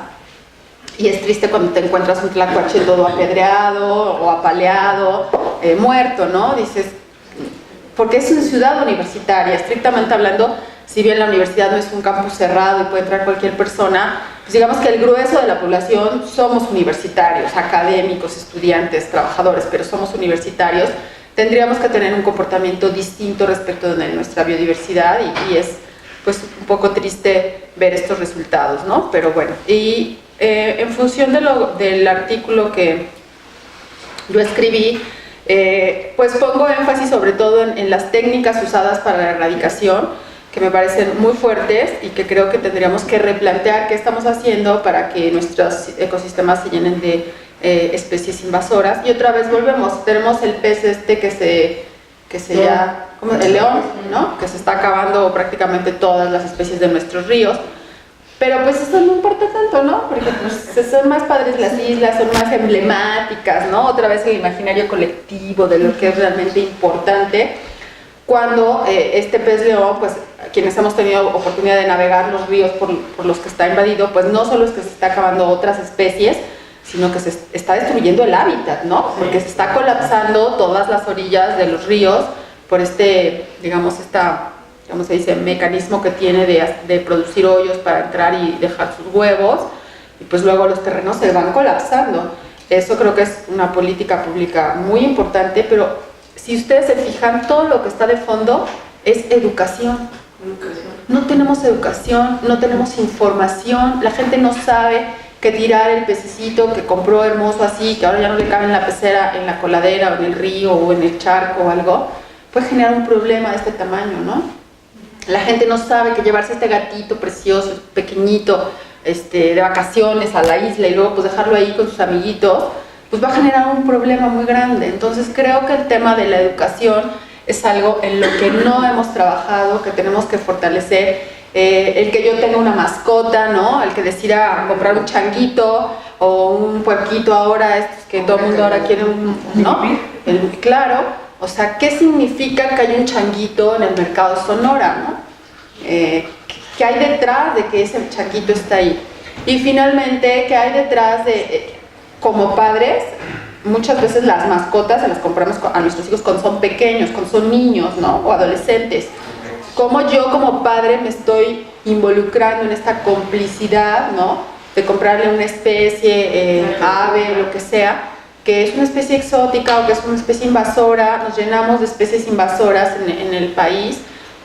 y es triste cuando te encuentras un tlacuache todo apedreado o apaleado, muerto, ¿no? Dices, porque es una ciudad universitaria, estrictamente hablando, si bien la universidad no es un campus cerrado y puede entrar cualquier persona, pues digamos que el grueso de la población somos universitarios, académicos, estudiantes, trabajadores, pero somos universitarios. Tendríamos que tener un comportamiento distinto respecto de nuestra biodiversidad y es pues un poco triste ver estos resultados, ¿no? Pero bueno, y en función del artículo que yo escribí, pues pongo énfasis sobre todo en las técnicas usadas para la erradicación, que me parecen muy fuertes y que creo que tendríamos que replantear qué estamos haciendo para que nuestros ecosistemas se llenen de especies invasoras. Y otra vez volvemos, tenemos el pez que se llama, el león, ¿no? Que se está acabando prácticamente todas las especies de nuestros ríos. Pero pues eso no importa tanto, ¿no? Porque pues son más padres las islas, son más emblemáticas, ¿no? Otra vez el imaginario colectivo de lo que es realmente importante. Cuando este pez león, pues quienes hemos tenido oportunidad de navegar los ríos por los que está invadido, pues no solo es que se está acabando otras especies, sino que se está destruyendo el hábitat, ¿no? Porque se está colapsando todas las orillas de los ríos por digamos, ¿cómo se dice?, mecanismo que tiene de producir hoyos para entrar y dejar sus huevos, y pues luego los terrenos se van colapsando. Eso creo que es una política pública muy importante, pero si ustedes se fijan, todo lo que está de fondo es educación. No tenemos educación, no tenemos información, la gente no sabe que tirar el pececito que compró hermoso así, que ahora ya no le cabe en la pecera, en la coladera o en el río o en el charco o algo, puede generar un problema de este tamaño, ¿no? La gente no sabe que llevarse este gatito precioso, pequeñito, de vacaciones a la isla y luego pues dejarlo ahí con sus amiguitos, pues va a generar un problema muy grande. Entonces creo que el tema de la educación es algo en lo que no hemos trabajado, que tenemos que fortalecer. El que yo tenga una mascota, ¿no? El que decida comprar un changuito o un puerquito ahora, estos que todo el mundo ahora quiere ¿no? Claro, o sea, ¿qué significa que hay un changuito en el mercado Sonora, ¿no? ¿Qué hay detrás de que ese changuito está ahí? Y finalmente, ¿qué hay detrás de, como padres, muchas veces las mascotas se las compramos a nuestros hijos cuando son pequeños, cuando son niños, ¿no? O adolescentes. Cómo yo como padre me estoy involucrando en esta complicidad, ¿no? De comprarle una especie, ave, lo que sea, que es una especie exótica o que es una especie invasora. Nos llenamos de especies invasoras en el país,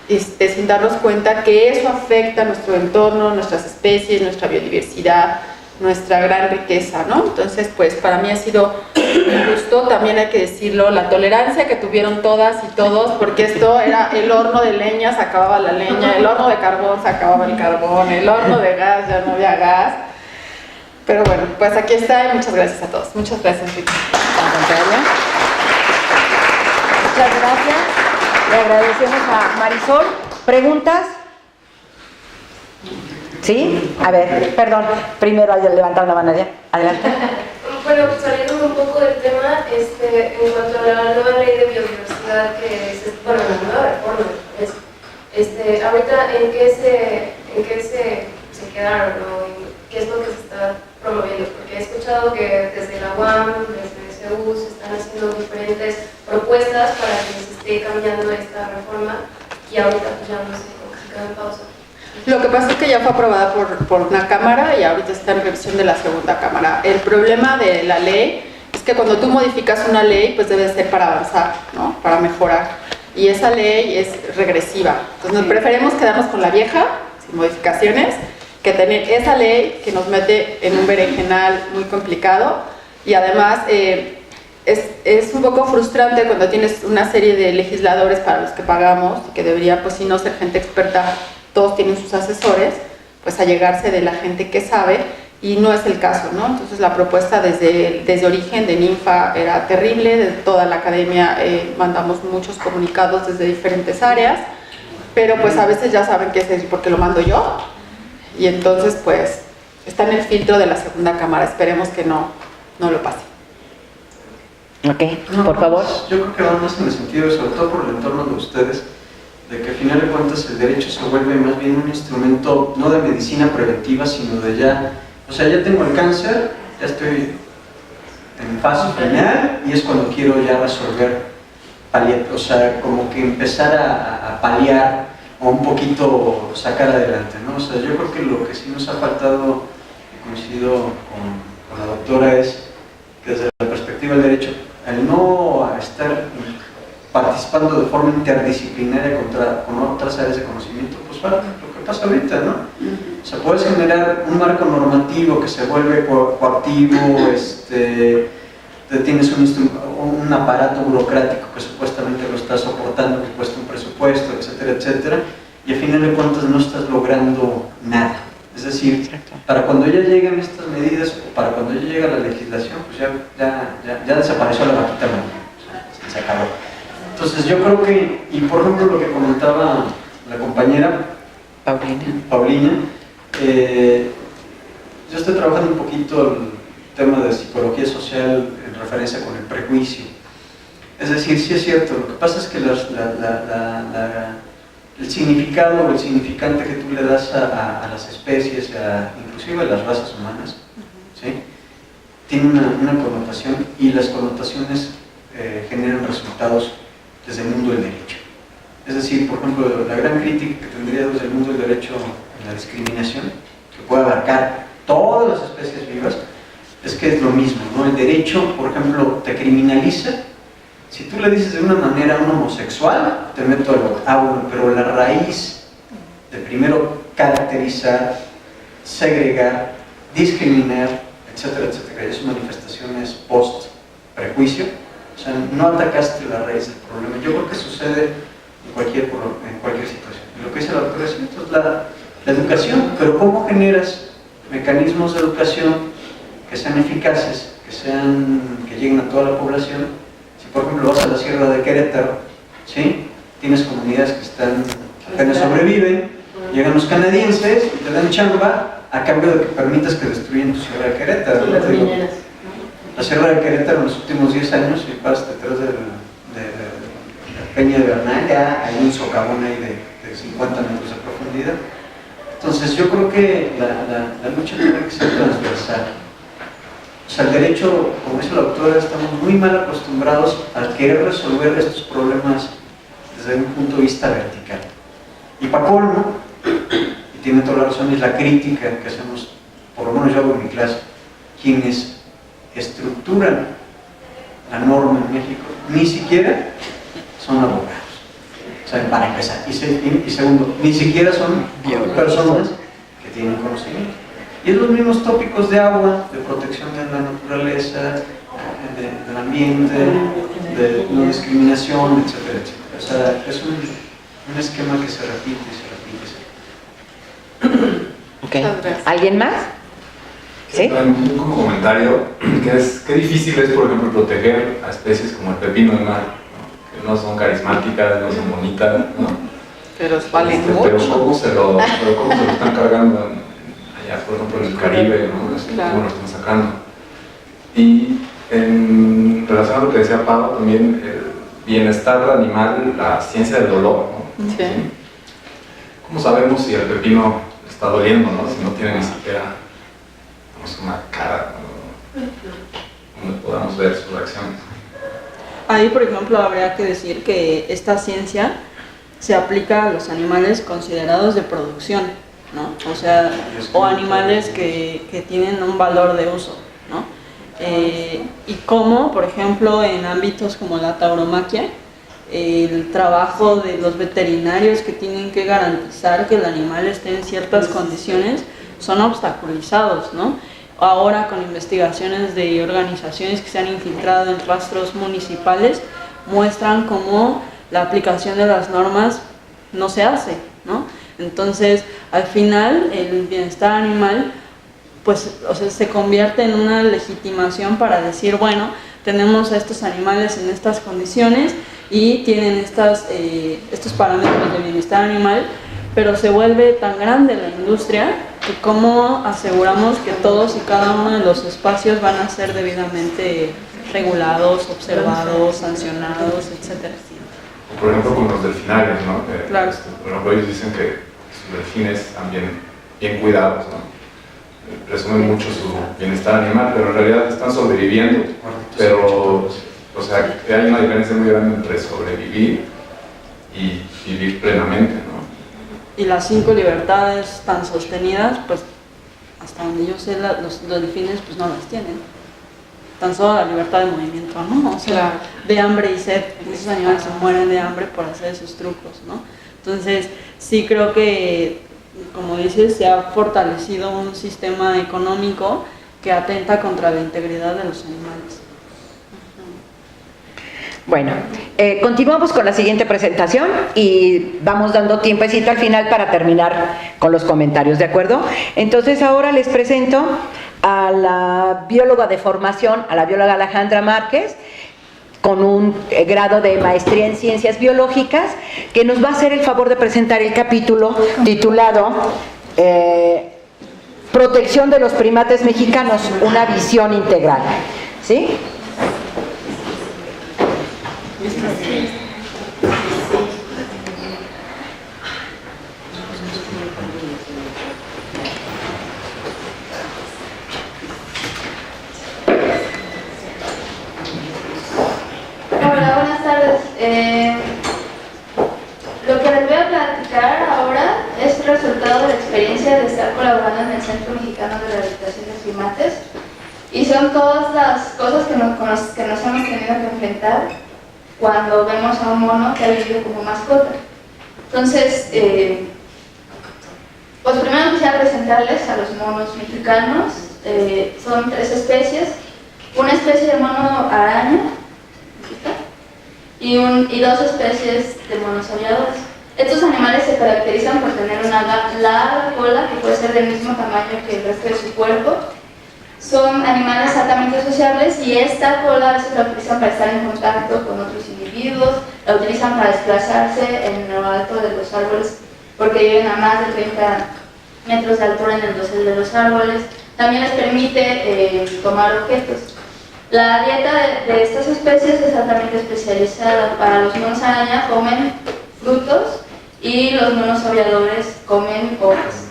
sin darnos cuenta que eso afecta a nuestro entorno, nuestras especies, nuestra biodiversidad, nuestra gran riqueza, ¿no? Entonces, pues para mí ha sido un gusto, también hay que decirlo, la tolerancia que tuvieron todas y todos, porque esto era el horno de leña, se acababa la leña, el horno de carbón, se acababa el carbón, el horno de gas, ya no había gas. Pero bueno, pues aquí está y muchas gracias a todos. Muchas gracias, Rita. Muchas gracias. Le agradecemos a Marisol. ¿Preguntas? ¿Sí? A ver, perdón. Primero hay que levantar la mano ya. Adelante. Bueno, saliendo un poco del tema, en cuanto a la nueva ley de biodiversidad bueno, la nueva reforma, ahorita ¿en qué se quedaron, ¿no? ¿Qué es lo que se está promoviendo? Porque he escuchado que desde la UAM, desde CEU, se están haciendo diferentes propuestas para que se esté cambiando esta reforma y ahorita pues ya no sé, como que se queda en pausa. Lo que pasa es que ya fue aprobada por una cámara y ahorita está en revisión de la segunda cámara. El problema de la ley es que cuando tú modificas una ley, pues debe ser para avanzar, ¿no? Para mejorar. Y esa ley es regresiva. Entonces, preferimos quedarnos con la vieja, sin modificaciones, que tener esa ley que nos mete en un berenjenal muy complicado y además es un poco frustrante cuando tienes una serie de legisladores para los que pagamos, que debería, pues si no ser gente experta, todos tienen sus asesores, pues allegarse de la gente que sabe, y no es el caso, ¿no? Entonces la propuesta desde origen de Ninfa era terrible, de toda la academia mandamos muchos comunicados desde diferentes áreas, pero pues a veces ya saben que es porque lo mando yo, y entonces pues está en el filtro de la segunda cámara, esperemos que no lo pase. Ok, No, por favor. Yo creo que va más en el sentido, sobre todo por el entorno de ustedes, de que al final de cuentas el derecho se vuelve más bien un instrumento no de medicina preventiva, sino de ya, o sea, ya tengo el cáncer, ya estoy en fase final y es cuando quiero ya resolver, o sea, como que empezar a paliar o un poquito sacar adelante, ¿no? O sea, yo creo que lo que sí nos ha faltado, y coincido con la doctora, es que desde la perspectiva del derecho, al no estar participando de forma interdisciplinaria con otras áreas de conocimiento, pues para lo que pasa ahorita, ¿no? O sea, puedes generar un marco normativo que se vuelve coactivo, tienes un aparato burocrático que supuestamente lo está soportando, que cuesta un presupuesto, etcétera, etcétera, y al final de cuentas no estás logrando nada. Es decir, para cuando ya llegan estas medidas o para cuando ya llega la legislación, pues ya desapareció la vaquita mágica, o sea, se acabó. Entonces yo creo que, y por ejemplo lo que comentaba la compañera Paulina, yo estoy trabajando un poquito el tema de psicología social en referencia con el prejuicio. Es decir, sí es cierto, lo que pasa es que el significado o el significante que tú le das a las especies, inclusive a las razas humanas, ¿sí?, tiene una connotación, y las connotaciones generan resultados desde el mundo del derecho. Es decir, por ejemplo, la gran crítica que tendría desde el mundo del derecho en la discriminación, que puede abarcar todas las especies vivas, es que es lo mismo, ¿no? El derecho, por ejemplo, te criminaliza. Si tú le dices de una manera a un homosexual, te meto bueno, pero la raíz de primero caracterizar, segregar, discriminar, etcétera, etcétera, y sus manifestaciones post-prejuicio, o sea, no atacaste la raíz del problema. Yo creo que sucede en cualquier situación. Y lo que dice la doctora es cierto, es la educación, pero ¿cómo generas mecanismos de educación que sean eficaces, que lleguen a toda la población? Si por ejemplo vas a la Sierra de Querétaro, ¿sí?, tienes comunidades que apenas sobreviven, llegan los canadienses y te dan chamba a cambio de que permitas que destruyan tu Sierra de Querétaro. La Sierra de Querétaro en los últimos 10 años, si pasas detrás de la Peña de Bernal, ya hay un socavón ahí de 50 metros de profundidad. Entonces yo creo que la lucha tiene que ser transversal. O sea, el derecho, como dice la doctora, estamos muy mal acostumbrados a querer resolver estos problemas desde un punto de vista vertical. Y para colmo, y tiene toda la razón, es la crítica que hacemos, por lo menos yo hago en mi clase, quienes estructuran la norma en México, ni siquiera son abogados. O sea, para empezar. Y segundo, ni siquiera son personas que tienen conocimiento. Y es los mismos tópicos de agua, de protección de la naturaleza, del ambiente, de no discriminación, etcétera, etcétera. O sea, es un esquema que se repite y se repite. Okay. ¿Alguien más? ¿Sí? Un comentario, qué difícil es, por ejemplo, proteger a especies como el pepino de mar, ¿no?, que no son carismáticas, no son bonitas, ¿no? Pero valen mucho. Pero ¿cómo se lo están cargando allá, por ejemplo, en el Caribe, ¿no? Claro. ¿Cómo lo están sacando? Y en relación a lo que decía Pablo, también el bienestar animal, la ciencia del dolor, ¿no? Sí. ¿Cómo sabemos si el pepino está doliendo, ¿no?, si no tiene ni siquiera una cara, ¿no?, donde podamos ver su reacción? Ahí, por ejemplo, habría que decir que esta ciencia se aplica a los animales considerados de producción, ¿no? O sea, o animales que tienen un valor de uso, ¿no? Y como, por ejemplo, en ámbitos como la tauromaquia, el trabajo de los veterinarios que tienen que garantizar que el animal esté en ciertas condiciones son obstaculizados, ¿no? ahora con investigaciones de organizaciones que se han infiltrado en rastros municipales, muestran cómo la aplicación de las normas no se hace, ¿no? Entonces, al final, el bienestar animal, pues, o sea, se convierte en una legitimación para decir, bueno, tenemos a estos animales en estas condiciones y tienen estos parámetros de bienestar animal, pero se vuelve tan grande la industria que cómo aseguramos que todos y cada uno de los espacios van a ser debidamente regulados, observados, sancionados, etcétera. Por ejemplo, con los delfinarios, ¿no? Claro. Por ejemplo, ellos dicen que sus delfines están bien cuidados, ¿no? Presumen mucho su bienestar animal, pero en realidad están sobreviviendo. Pero, o sea, hay una diferencia muy grande entre sobrevivir y vivir plenamente, ¿no? Y las 5 libertades tan sostenidas, pues, hasta donde yo sé, los delfines pues no las tienen. Tan solo la libertad de movimiento, ¿no? O sea, Claro. de hambre y sed, esos animales se mueren de hambre por hacer esos trucos, ¿no? Entonces, sí creo que, como dices, se ha fortalecido un sistema económico que atenta contra la integridad de los animales. Bueno, continuamos con la siguiente presentación y vamos dando tiempecito al final para terminar con los comentarios, ¿de acuerdo? Entonces ahora les presento a la bióloga de formación, a la bióloga Alejandra Márquez, con un grado de maestría en ciencias biológicas, que nos va a hacer el favor de presentar el capítulo titulado Protección de los primates mexicanos, una visión integral. ¿Sí? Hola, buenas tardes. Lo que les voy a platicar ahora es el resultado de la experiencia de estar colaborando en el Centro Mexicano de Rehabilitación de Primates, y son todas las cosas con las que nos hemos tenido que enfrentar cuando vemos a un mono que ha vivido como mascota. Entonces, pues primero quisiera presentarles a los monos mexicanos. Son 3 especies, una especie de mono araña y 2 especies de monos aulladores. Estos animales se caracterizan por tener una larga cola que puede ser del mismo tamaño que el resto de su cuerpo. Son animales altamente sociables y esta cola a veces la utilizan para estar en contacto con otros individuos, la utilizan para desplazarse en lo alto de los árboles porque viven a más de 30 metros de altura en el dosel de los árboles. También les permite tomar objetos. La dieta de estas especies es altamente especializada. Para los monos araña comen frutos y los monos aulladores comen hojas.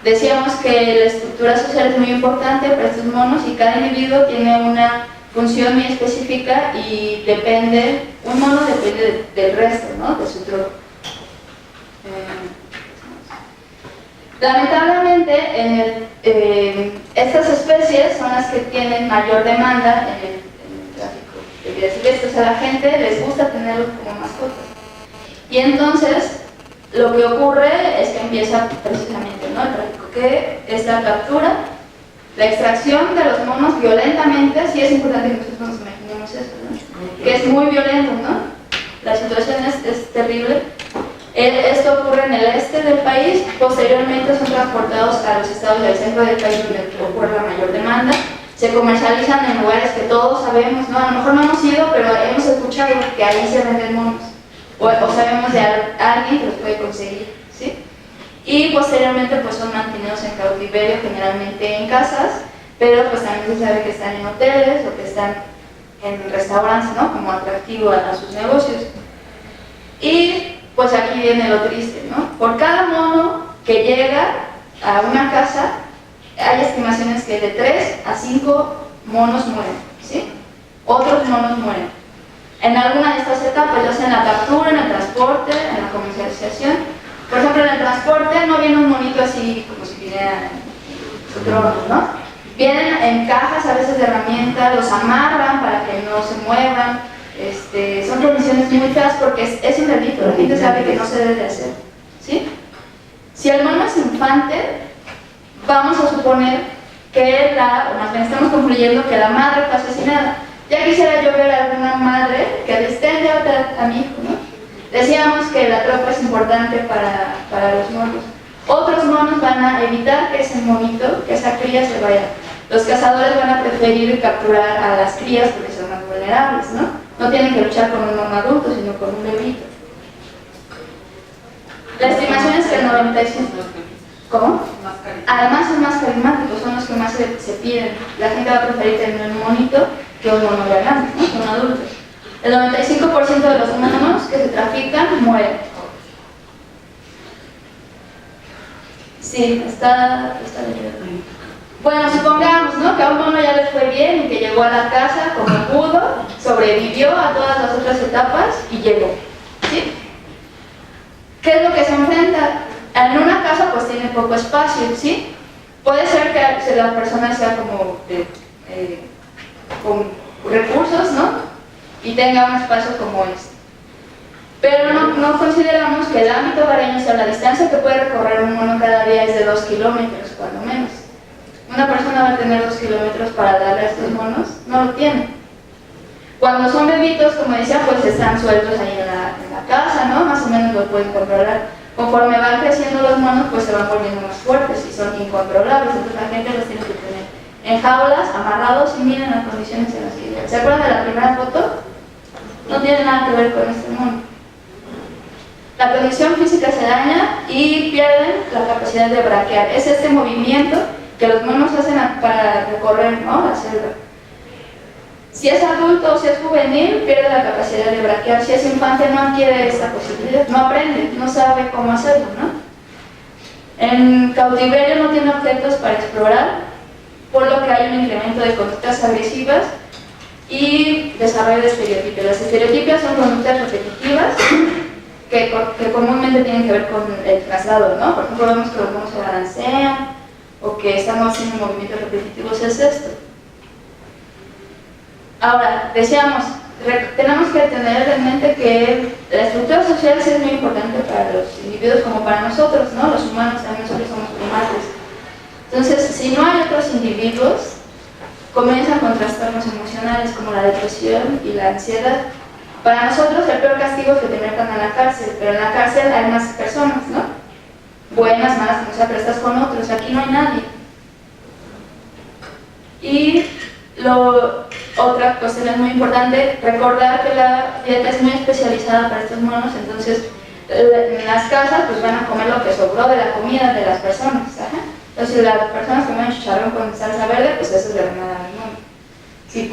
Decíamos que la estructura social es muy importante para estos monos y cada individuo tiene una función muy específica y un mono depende del resto, ¿no? De su tropo. Lamentablemente, estas especies son las que tienen mayor demanda en el tráfico de vida silvestre. O sea, a la gente les gusta tenerlos como mascotas. Y entonces, lo que ocurre es que empieza precisamente, ¿no?, el tráfico, que es la captura, la extracción de los monos violentamente. Sí es importante que nosotros nos imaginemos eso, ¿no?, que es muy violento, ¿no? La situación es terrible. Esto ocurre en el este del país. Posteriormente son transportados a los estados del centro del país donde ocurre la mayor demanda. Se comercializan en lugares que todos sabemos, ¿no? A lo mejor no hemos ido, pero hemos escuchado que ahí se venden monos. O sabemos de alguien que los puede conseguir, ¿sí? Y posteriormente pues son mantenidos en cautiverio, generalmente en casas, pero pues también se sabe que están en hoteles o que están en restaurantes, ¿no?, como atractivo a sus negocios. Y pues aquí viene lo triste, ¿no? Por cada mono que llega a una casa, hay estimaciones que de 3 a 5 monos mueren, ¿sí? Otros monos mueren. En alguna de estas etapas, ya sea en la captura, en el transporte, en la comercialización. Por ejemplo, en el transporte no viene un monito así como si viniera en su trono, ¿no? Vienen en cajas a veces de herramientas, los amarran para que no se muevan. Son condiciones muy feas porque es un delito, la gente sabe que no se debe de hacer, ¿sí? Si el mono es infante, vamos a suponer que o más bien estamos concluyendo que la madre fue asesinada. Ya quisiera yo ver a alguna madre que distende a mi hijo, ¿no? Decíamos que la tropa es importante para los monos. Otros monos van a evitar que ese monito, que esa cría se vaya. Los cazadores van a preferir capturar a las crías porque son más vulnerables, ¿no? No tienen que luchar con un mono adulto, sino con un bebito. La estimación es que el 95%... ¿Cómo? Además son más carismáticos, son los que más se piden. La gente va a preferir tener un monito que un mono grande, ¿no? Que un adulto. El 95% de los monos que se trafican mueren. Sí, está bien. Bueno, supongamos, ¿no?, que a un mono ya le fue bien y que llegó a la casa como pudo, sobrevivió a todas las otras etapas y llegó, ¿sí? ¿Qué es lo que se enfrenta? En una casa pues tiene poco espacio, ¿sí? Puede ser que la persona sea como con recursos, ¿no? Y tenga un espacio como este. Pero no consideramos que el ámbito hogareño, o sea, la distancia que puede recorrer un mono cada día es de 2 kilómetros, cuando menos. Una persona va a tener 2 kilómetros para darle a estos monos, no lo tiene. Cuando son bebitos, como decía, pues están sueltos ahí en la casa, ¿no? Más o menos lo pueden controlar. Conforme van creciendo los monos, pues se van volviendo más fuertes y son incontrolables, entonces la gente los tiene que tener en jaulas, amarrados, y miren las condiciones en las que viven. ¿Se acuerdan de la primera foto? No tiene nada que ver con este mono. La condición física se daña y pierden la capacidad de braquear. Es este movimiento que los monos hacen para recorrer, ¿no?, la selva. Si es adulto o si es juvenil, pierde la capacidad de braquear. Si es infante, no adquiere esta posibilidad, no aprende, no sabe cómo hacerlo, ¿no? En cautiverio no tiene objetos para explorar, por lo que hay un incremento de conductas agresivas y desarrollo de estereotipos. Las estereotipias son conductas repetitivas que comúnmente tienen que ver con el traslado, ¿no? Por ejemplo, vemos que los monos se balancean o que estamos haciendo movimientos repetitivos, es esto. Ahora, decíamos, tenemos que tener en mente que la estructura social sí es muy importante para los individuos como para nosotros, ¿no? Los humanos, también nosotros somos primates. Entonces, si no hay otros individuos, comienzan con trastornos emocionales como la depresión y la ansiedad. Para nosotros el peor castigo es que te metan a la cárcel, pero en la cárcel hay más personas, ¿no? Buenas, malas, o sea, pero estás con otros, aquí no hay nadie. Y otra cuestión es muy importante, recordar que la dieta es muy especializada para estos monos, entonces en las casas pues van a comer lo que sobró de la comida de las personas, ¿ajá? Entonces si las personas comen chicharrón con salsa verde, pues eso es de la nada del mono. Si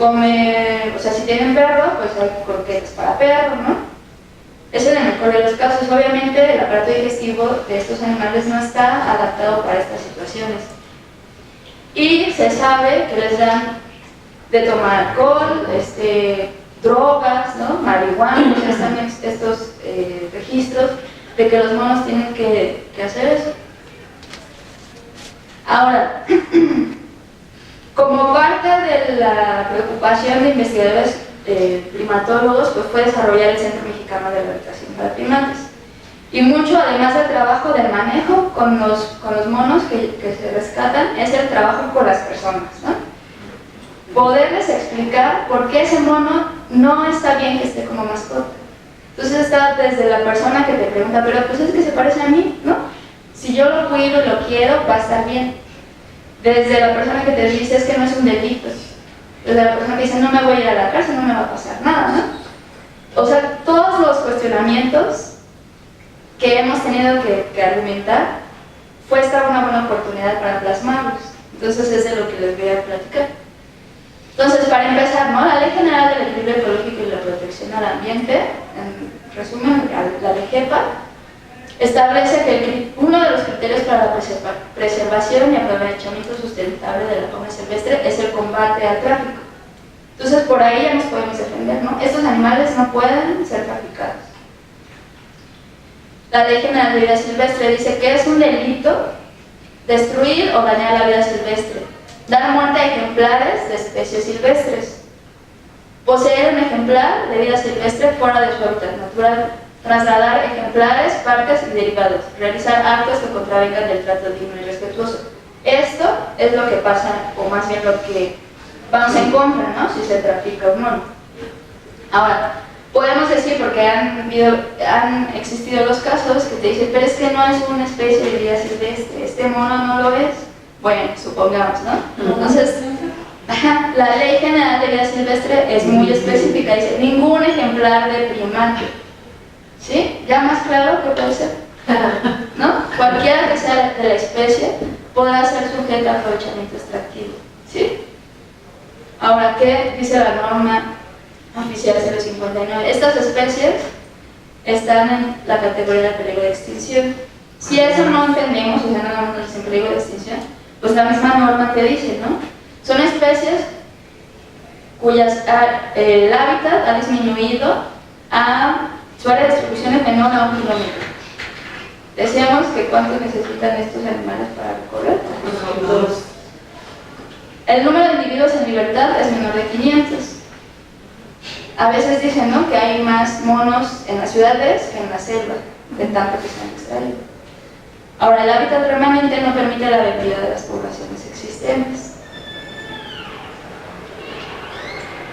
si tienen perro, pues hay croquetas para perro, ¿no? Ese es el mejor de los casos. Obviamente el aparato digestivo de estos animales no está adaptado para estas situaciones. Y se sabe que les dan de tomar alcohol, drogas, ¿no?, marihuana, ya están estos registros de que los monos tienen que hacer eso. Ahora, como parte de la preocupación de investigadores primatólogos, pues fue desarrollar el Centro Mexicano de Rehabilitación para Primates. Y mucho, además del trabajo del manejo con los monos que se rescatan, es el trabajo con las personas, ¿no? Poderles explicar por qué ese mono no está bien que esté como mascota. Entonces está desde la persona que te pregunta, pero pues es que se parece a mí, ¿no? Si yo lo cuido y lo quiero, va a estar bien. Desde la persona que te dice, es que no es un delito. Desde la persona que dice, no me voy a ir a la cárcel, no me va a pasar nada, ¿no? O sea, todos los cuestionamientos que hemos tenido que argumentar, fue esta una buena oportunidad para plasmarlos. Entonces es de lo que les voy a platicar. Entonces, para empezar, ¿no?, la Ley General del Equilibrio Ecológico y la Protección al Ambiente, en resumen, la LEGEPA, establece que uno de los criterios para la preservación y aprovechamiento sustentable de la fauna silvestre es el combate al tráfico. Entonces, por ahí ya nos podemos defender, ¿no? Estos animales no pueden ser traficados. La Ley General de Vida Silvestre dice que es un delito destruir o dañar la vida silvestre, dar muerte a ejemplares de especies silvestres, poseer un ejemplar de vida silvestre fuera de su hábitat natural, trasladar ejemplares, partes y derivados, realizar actos que contravengan del trato digno y respetuoso. Esto es lo que pasa, o más bien lo que vamos en contra, ¿no? Si se trafica un mono. Ahora, podemos decir, porque han existido los casos que te dicen, pero es que no es una especie de vida silvestre, este mono no lo es. Bueno, supongamos, ¿no? Entonces, la Ley General de Vida Silvestre es muy específica, dice, ningún ejemplar de primate. ¿Sí? ¿Ya más claro qué puede ser? ¿No? Cualquiera que sea de la especie podrá ser sujeto a aprovechamiento extractivo. ¿Sí? Ahora, ¿qué dice la norma oficial 059? Estas especies están en la categoría de peligro de extinción. Si eso no entendemos, o sea, no nos en peligro de extinción, pues la misma norma te dice, ¿no? Son especies cuyas el hábitat ha disminuido a su área de distribución es menor a 1 kilómetro. Decíamos que ¿cuánto necesitan estos animales para recorrer? Dos. El número de individuos en libertad es menor de 500. A veces dicen, ¿no?, que hay más monos en las ciudades que en la selva, de tanto que se han extraído. Ahora, el hábitat remanente no permite la viabilidad de las poblaciones existentes.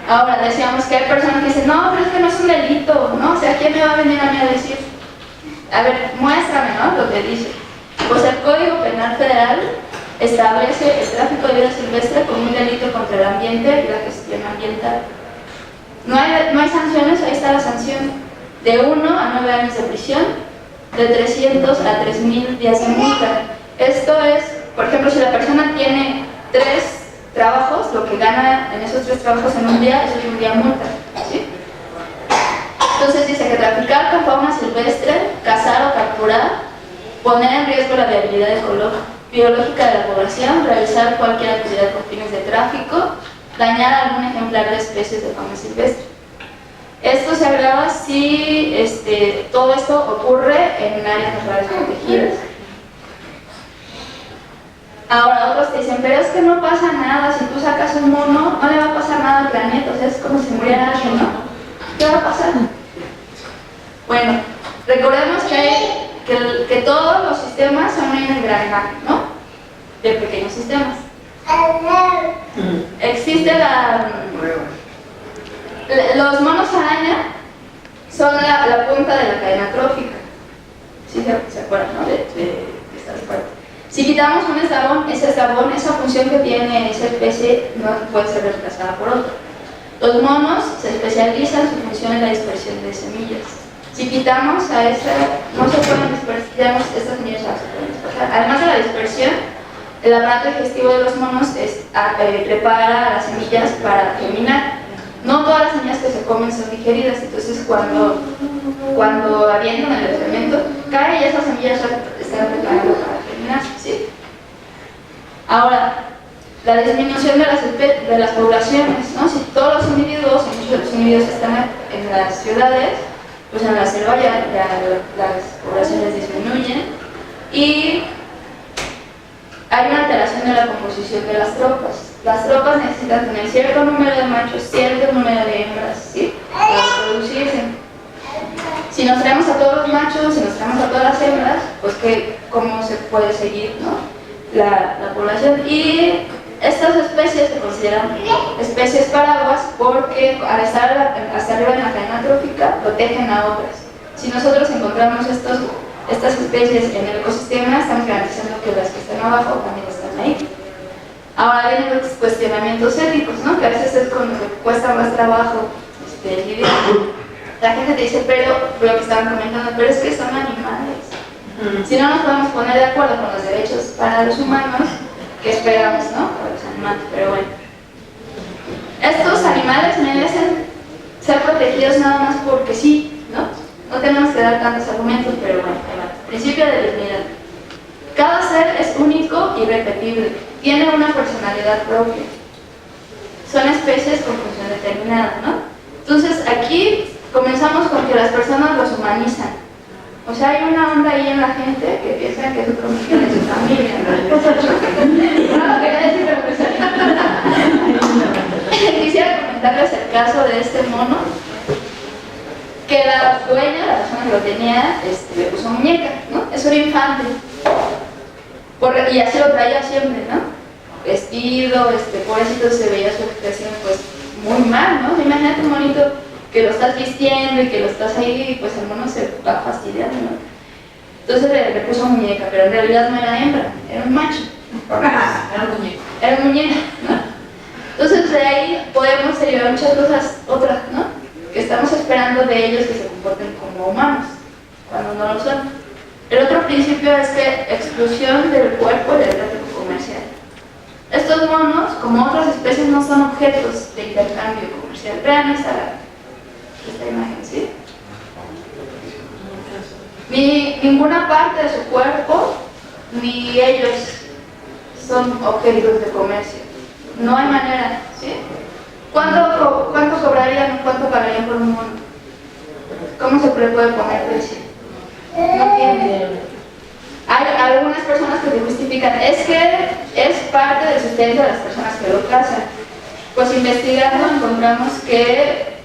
Ahora, decíamos que hay personas que dicen, no, pero es que no es un delito, ¿no? O sea, ¿quién me va a venir a mí a decir? A ver, muéstrame, ¿no?, lo que dice. Pues el Código Penal Federal establece el tráfico de vida silvestre como un delito contra el ambiente y la gestión ambiental. No hay sanciones, ahí está la sanción. De 1 a 9 años de prisión, de 300 a 3,000 días de multa. Esto es, por ejemplo, si la persona tiene 3 trabajos, lo que gana en esos 3 trabajos en un día, eso es un día multa, ¿sí? Entonces dice que traficar con fauna silvestre, cazar o capturar, poner en riesgo la viabilidad biológica de la población, realizar cualquier actividad con fines de tráfico, dañar algún ejemplar de especies de fauna silvestre. Esto se agrava si todo esto ocurre en áreas naturales protegidas. Ahora otros te dicen, pero es que no pasa nada, si tú sacas un mono, no le va a pasar nada al planeta, o sea, es como si muriera alguien, ¿no? ¿Qué va a pasar? Bueno, recordemos que todos los sistemas son un engranaje, ¿no?, de pequeños sistemas. Existe los monos araña son la punta de la cadena trófica. ¿Sí se acuerdan, no?, de estas partes. Si quitamos un eslabón, esa función que tiene esa especie no puede ser reemplazada por otra. Los monos se especializan, su función es la dispersión de semillas. Si quitamos a esa, no se pueden dispersar, estas semillas ya se pueden dispersar. Además de la dispersión, el aparato digestivo de los monos prepara las semillas para germinar. No todas las semillas que se comen son digeridas, entonces cuando avientan el excremento, cae y esas semillas ya están preparando para germinar, ¿sí? Ahora, la disminución de las poblaciones, ¿no? Si todos los individuos, y muchos de los individuos están en las ciudades, pues en la selva ya las poblaciones disminuyen y hay una alteración de la composición de las tropas. Las tropas necesitan tener cierto número de machos, cierto número de hembras, ¿sí?, para reproducirse. Si nos traemos a todos los machos, si nos traemos a todas las hembras, pues ¿cómo se puede seguir, ¿no?, la población? Y estas especies se consideran especies paraguas porque al estar hasta arriba en la cadena trófica protegen a otras. Si nosotros encontramos estas especies en el ecosistema, estamos garantizando que las que están abajo también están ahí. Ahora vienen los cuestionamientos éticos, ¿no?, que a veces es con lo que cuesta más trabajo lidiar. La gente te dice, pero lo que estaban comentando, pero es que son animales. Si no nos podemos poner de acuerdo con los derechos para los humanos, ¿qué esperamos, no?, para los animales? Pero bueno, estos animales merecen ser protegidos nada más porque sí, ¿no? No tenemos que dar tantos argumentos, pero bueno, ahí va. Principio de dignidad. Cada ser es único y repetible, tiene una personalidad propia. Son especies con función determinada, ¿no? Entonces aquí comenzamos con que las personas los humanizan. O sea, hay una onda ahí en la gente que piensa que es otro miembro de su familia, ¿no? No lo quería decir, pero pues quisiera comentarles el caso de este mono, que la dueña, la persona que lo tenía, le puso muñeca, ¿no? Es un infante. Y así lo traía siempre, ¿no? Vestido, pobrecito, se veía su expresión pues muy mal, ¿no? Imagínate un monito que lo estás vistiendo y que lo estás ahí, pues el mono se va a fastidiar, ¿no? Entonces le puso muñeca, pero en realidad no era hembra, era un macho. Era un muñeco. Era un muñeco, ¿no? Entonces de ahí podemos derivar muchas cosas, otras, ¿no? Que estamos esperando de ellos que se comporten como humanos, cuando no lo son. El otro principio es que exclusión del cuerpo del tráfico comercial. Estos monos, como otras especies, no son objetos de intercambio comercial. Vean esta imagen, ¿sí? Ni ninguna parte de su cuerpo, ni ellos son objetos de comercio. No hay manera, ¿sí? ¿Cuánto cobrarían, cuánto pagarían por un mono? ¿Cómo se le puede poner precio? No tiene. Hay algunas personas que se justifican, es que es parte del sustento de las personas que lo cazan. Pues investigando encontramos que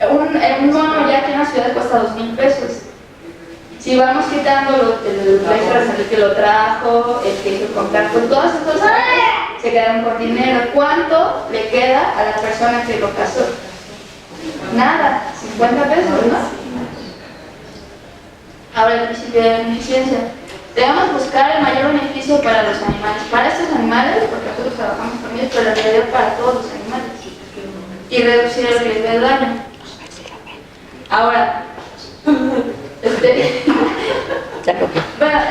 un mono ya aquí en la ciudad cuesta 2,000 pesos. Si vamos quitando el que lo trajo, el que hizo el contacto, todos estos años se quedaron por dinero. ¿Cuánto le queda a la persona que lo cazó? Nada, 50 pesos, ¿no? Ahora el principio de la beneficencia. Debemos buscar el mayor beneficio para los animales, para estos animales, porque nosotros trabajamos con ellos, pero en realidad para todos los animales, y reducir el riesgo de daño. Ahora, bueno, es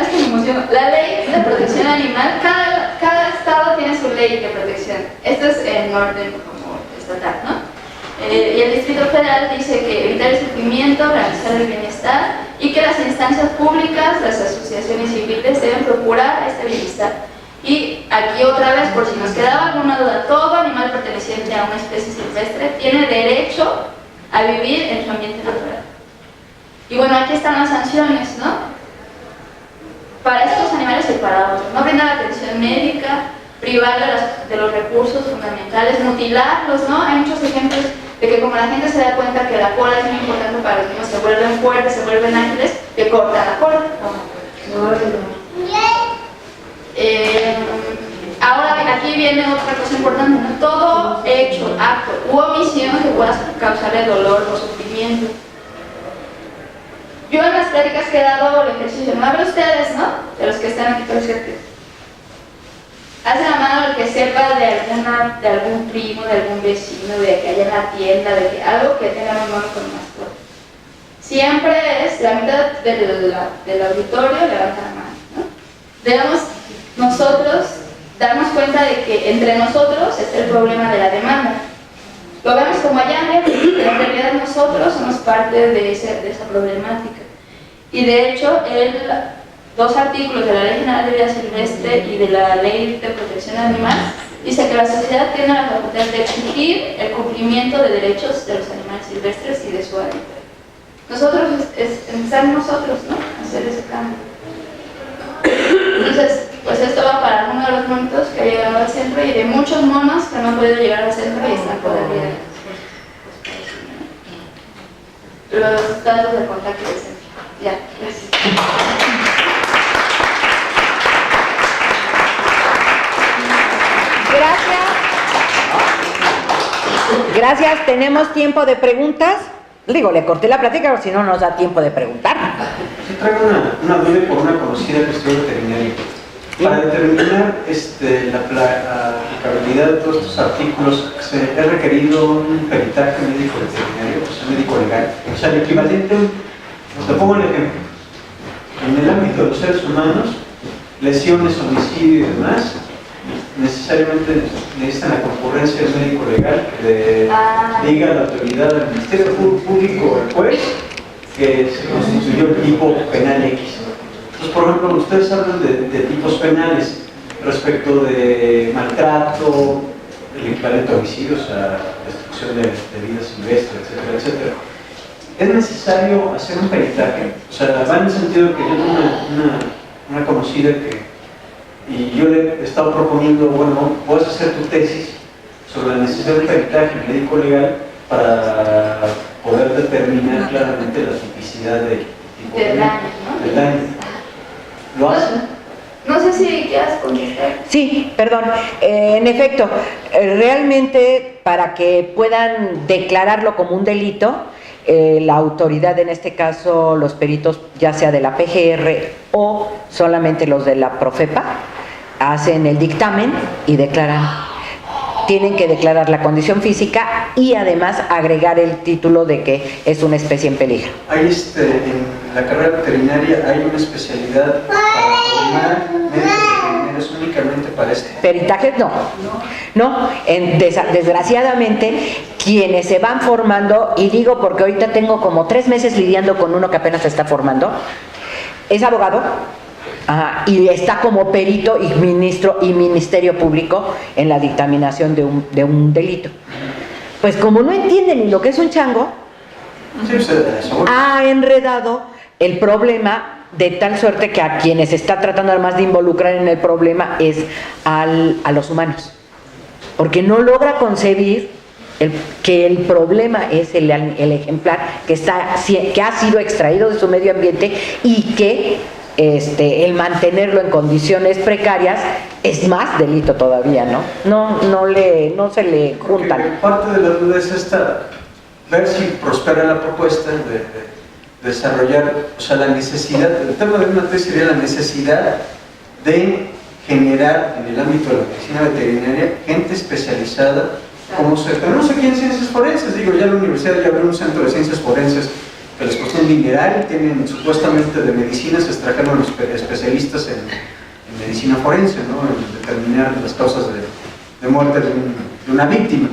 que me emociono. La ley de protección animal, cada estado tiene su ley de protección. Esto es en orden como estatal, ¿no? Y el Distrito Federal dice que evitar el sufrimiento, garantizar el bienestar y que las instancias públicas, las asociaciones civiles deben procurar este bienestar. Y aquí otra vez, por si nos quedaba alguna duda, todo animal perteneciente a una especie silvestre tiene derecho a vivir en su ambiente natural. Y bueno, aquí están las sanciones, ¿no? Para estos animales y para otros. No brindar atención médica, privar de los recursos fundamentales, mutilarlos, ¿no? Hay muchos ejemplos de que como la gente se da cuenta que la cola es muy importante para los niños, se vuelven fuertes, se vuelven ágiles, que cortan la cola. Ahora aquí viene otra cosa importante, ¿no? Todo hecho, acto u omisión que pueda causarle dolor o sufrimiento. Yo en las pláticas que he dado el ejercicio, no hablo ustedes, ¿no? De los que están aquí presentes. Hace la mano el que sepa de algún primo, de algún vecino, de que haya en la tienda, de que algo que tenga un mono con mascota. Siempre es la mitad del auditorio levanta la mano, ¿no? Debemos nosotros darnos cuenta de que entre nosotros está el problema de la demanda. Lo vemos como allá, pero en realidad nosotros somos parte de esa problemática. Y de hecho, dos artículos de la Ley General de Vida Silvestre y de la Ley de Protección Animal dice que la sociedad tiene la facultad de exigir el cumplimiento de derechos de los animales silvestres y de su hábitat. Nosotros, está en nosotros, ¿no? Hacer ese cambio. Entonces, pues esto va para uno de los monitos que ha llegado al centro y de muchos monos que no han podido llegar al centro y están por la vida. Los datos de contacto del centro. Ya, gracias. Gracias. Tenemos tiempo de preguntas. Digo, le corté la plática, pero si no nos da tiempo de preguntar. Sí, traigo una duda por una conocida que estudió veterinaria. Para determinar la aplicabilidad de todos estos artículos, ¿es requerido un peritaje médico veterinario, o sea, médico legal? O sea, el equivalente, te pongo el ejemplo. En el ámbito de los seres humanos, lesiones, homicidio y demás, necesariamente necesitan la concurrencia del médico legal que diga a la autoridad del Ministerio Público o el juez que se constituyó el tipo penal X. Entonces, por ejemplo, ustedes hablan de tipos penales respecto de maltrato, el equivalente a homicidios, a destrucción de vida silvestre, etcétera, etcétera. ¿Es necesario hacer un peritaje? O sea, va en el sentido que yo tengo una conocida y yo le he estado proponiendo, bueno, puedes hacer tu tesis sobre la necesidad de un peritaje médico legal para poder determinar claramente la tipicidad del tipo del daño, ¿no? del daño. ¿Lo hacen? No sé si quieras contestar. Sí, perdón. En efecto, realmente para que puedan declararlo como un delito, la autoridad, en este caso los peritos, ya sea de la PGR o solamente los de la Profepa, hacen el dictamen y declaran. Tienen que declarar la condición física y además agregar el título de que es una especie en peligro. Hay en la carrera veterinaria hay una especialidad para formar médicos veterinarios únicamente para esto. Peritajes no, desgraciadamente quienes se van formando, y digo porque ahorita tengo como 3 meses lidiando con uno que apenas se está formando, es abogado. Y está como perito y ministro y ministerio público en la dictaminación de un delito. Pues como no entiende ni lo que es un chango, ha enredado el problema de tal suerte que a quienes está tratando además de involucrar en el problema es a los humanos, porque no logra concebir que el problema es el ejemplar que ha sido extraído de su medio ambiente y que el mantenerlo en condiciones precarias es más delito todavía, ¿no? No se le juntan. Porque parte de la duda es ver si prospera la propuesta de desarrollar, o sea, la necesidad, el tema de una tesis sería la necesidad de generar en el ámbito de la medicina veterinaria gente especializada, pero no sé quién en ciencias forenses, ya la universidad ya abrió un centro de ciencias forenses que les costó un dineral, tienen supuestamente de medicina, se extrajeron los especialistas en medicina forense, ¿no? En determinar las causas de muerte de una víctima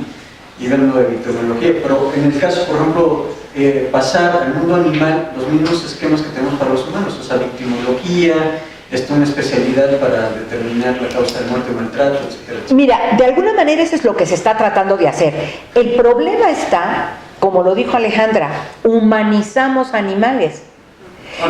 y verlo de victimología, pero en el caso, por ejemplo, pasar al mundo animal los mismos esquemas que tenemos para los humanos, o sea, victimología, una especialidad para determinar la causa de muerte o maltrato, etcétera. Mira, de alguna manera eso es lo que se está tratando de hacer. El problema está, como lo dijo Alejandra, humanizamos animales.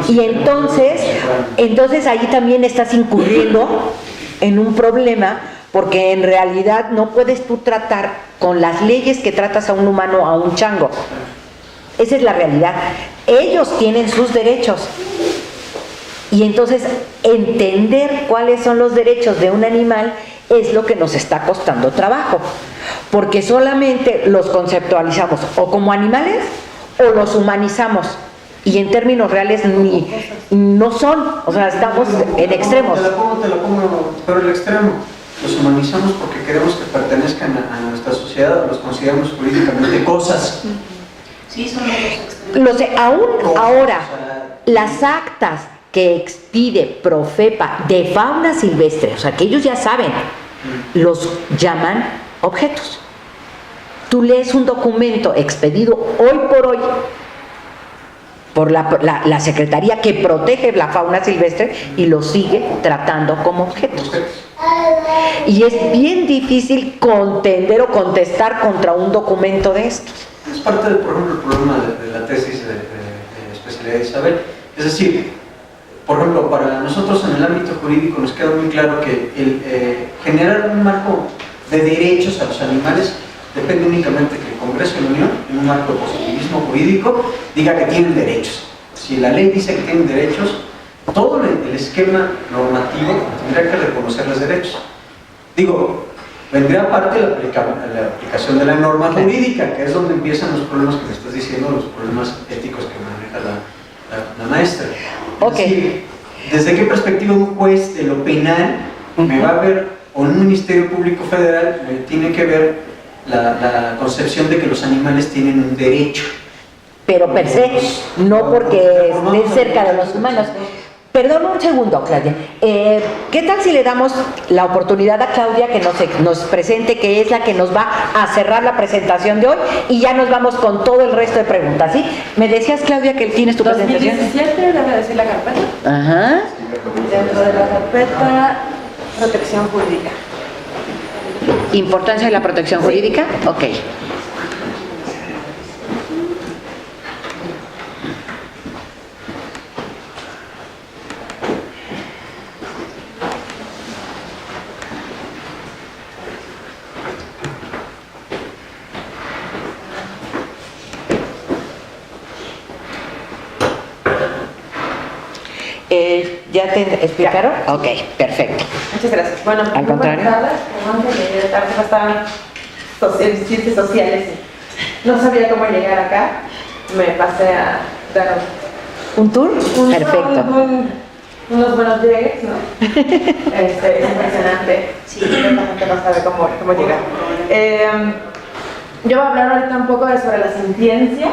Y entonces ahí también estás incurriendo en un problema, porque en realidad no puedes tú tratar con las leyes que tratas a un humano, a un chango. Esa es la realidad. Ellos tienen sus derechos. Y entonces entender cuáles son los derechos de un animal es lo que nos está costando trabajo, porque solamente los conceptualizamos o como animales o los humanizamos, y en términos reales no son, o sea, estamos en extremos. Te la pongo, pero el extremo, los humanizamos porque queremos que pertenezcan a nuestra sociedad, los consideramos jurídicamente cosas. Sí, son los extremos. Aún ahora, las actas que expide Profepa de fauna silvestre, o sea, que ellos ya saben, los llaman objetos. Tú lees un documento expedido hoy por la Secretaría que protege la fauna silvestre y lo sigue tratando como objetos. Y es bien difícil contender o contestar contra un documento de estos. Es parte, por ejemplo, el problema de la tesis de especialidad de Isabel. Es decir, por ejemplo, para nosotros en el ámbito jurídico nos queda muy claro que generar un marco de derechos a los animales depende únicamente que el Congreso de la Unión, en un marco de positivismo jurídico, diga que tienen derechos. Si la ley dice que tienen derechos, todo el esquema normativo tendría que reconocer los derechos. Vendría aparte la aplicación de la norma jurídica, que es donde empiezan los problemas que me estás diciendo, los problemas éticos que maneja la maestra. Es decir, ¿desde qué perspectiva un juez de lo penal me va a ver, o un ministerio público federal me tiene que ver la concepción de que los animales tienen un derecho? Pero per se, no porque estén cerca de los humanos. Perdón un segundo, Claudia. ¿Qué tal si le damos la oportunidad a Claudia que nos presente, que es la que nos va a cerrar la presentación de hoy, y ya nos vamos con todo el resto de preguntas, ¿sí? Me decías, Claudia, que tienes tu presentación. 2017, debe decir la carpeta. Ajá. Dentro de la carpeta, protección jurídica. ¿Importancia de la protección jurídica? Ok. ¿Ya te explicaron? Ok, perfecto. Muchas gracias. Bueno, Al contrario. buenas tardes. Perdón que llegué de tarde, estaban ciencias sociales y no sabía cómo llegar acá. Me pasé a dar ¿Un tour? Perfecto. unos buenos llegues, ¿no? Impresionante. Sí, la gente no sabe cómo llegar. Yo voy a hablar ahorita un poco sobre la sintiencia.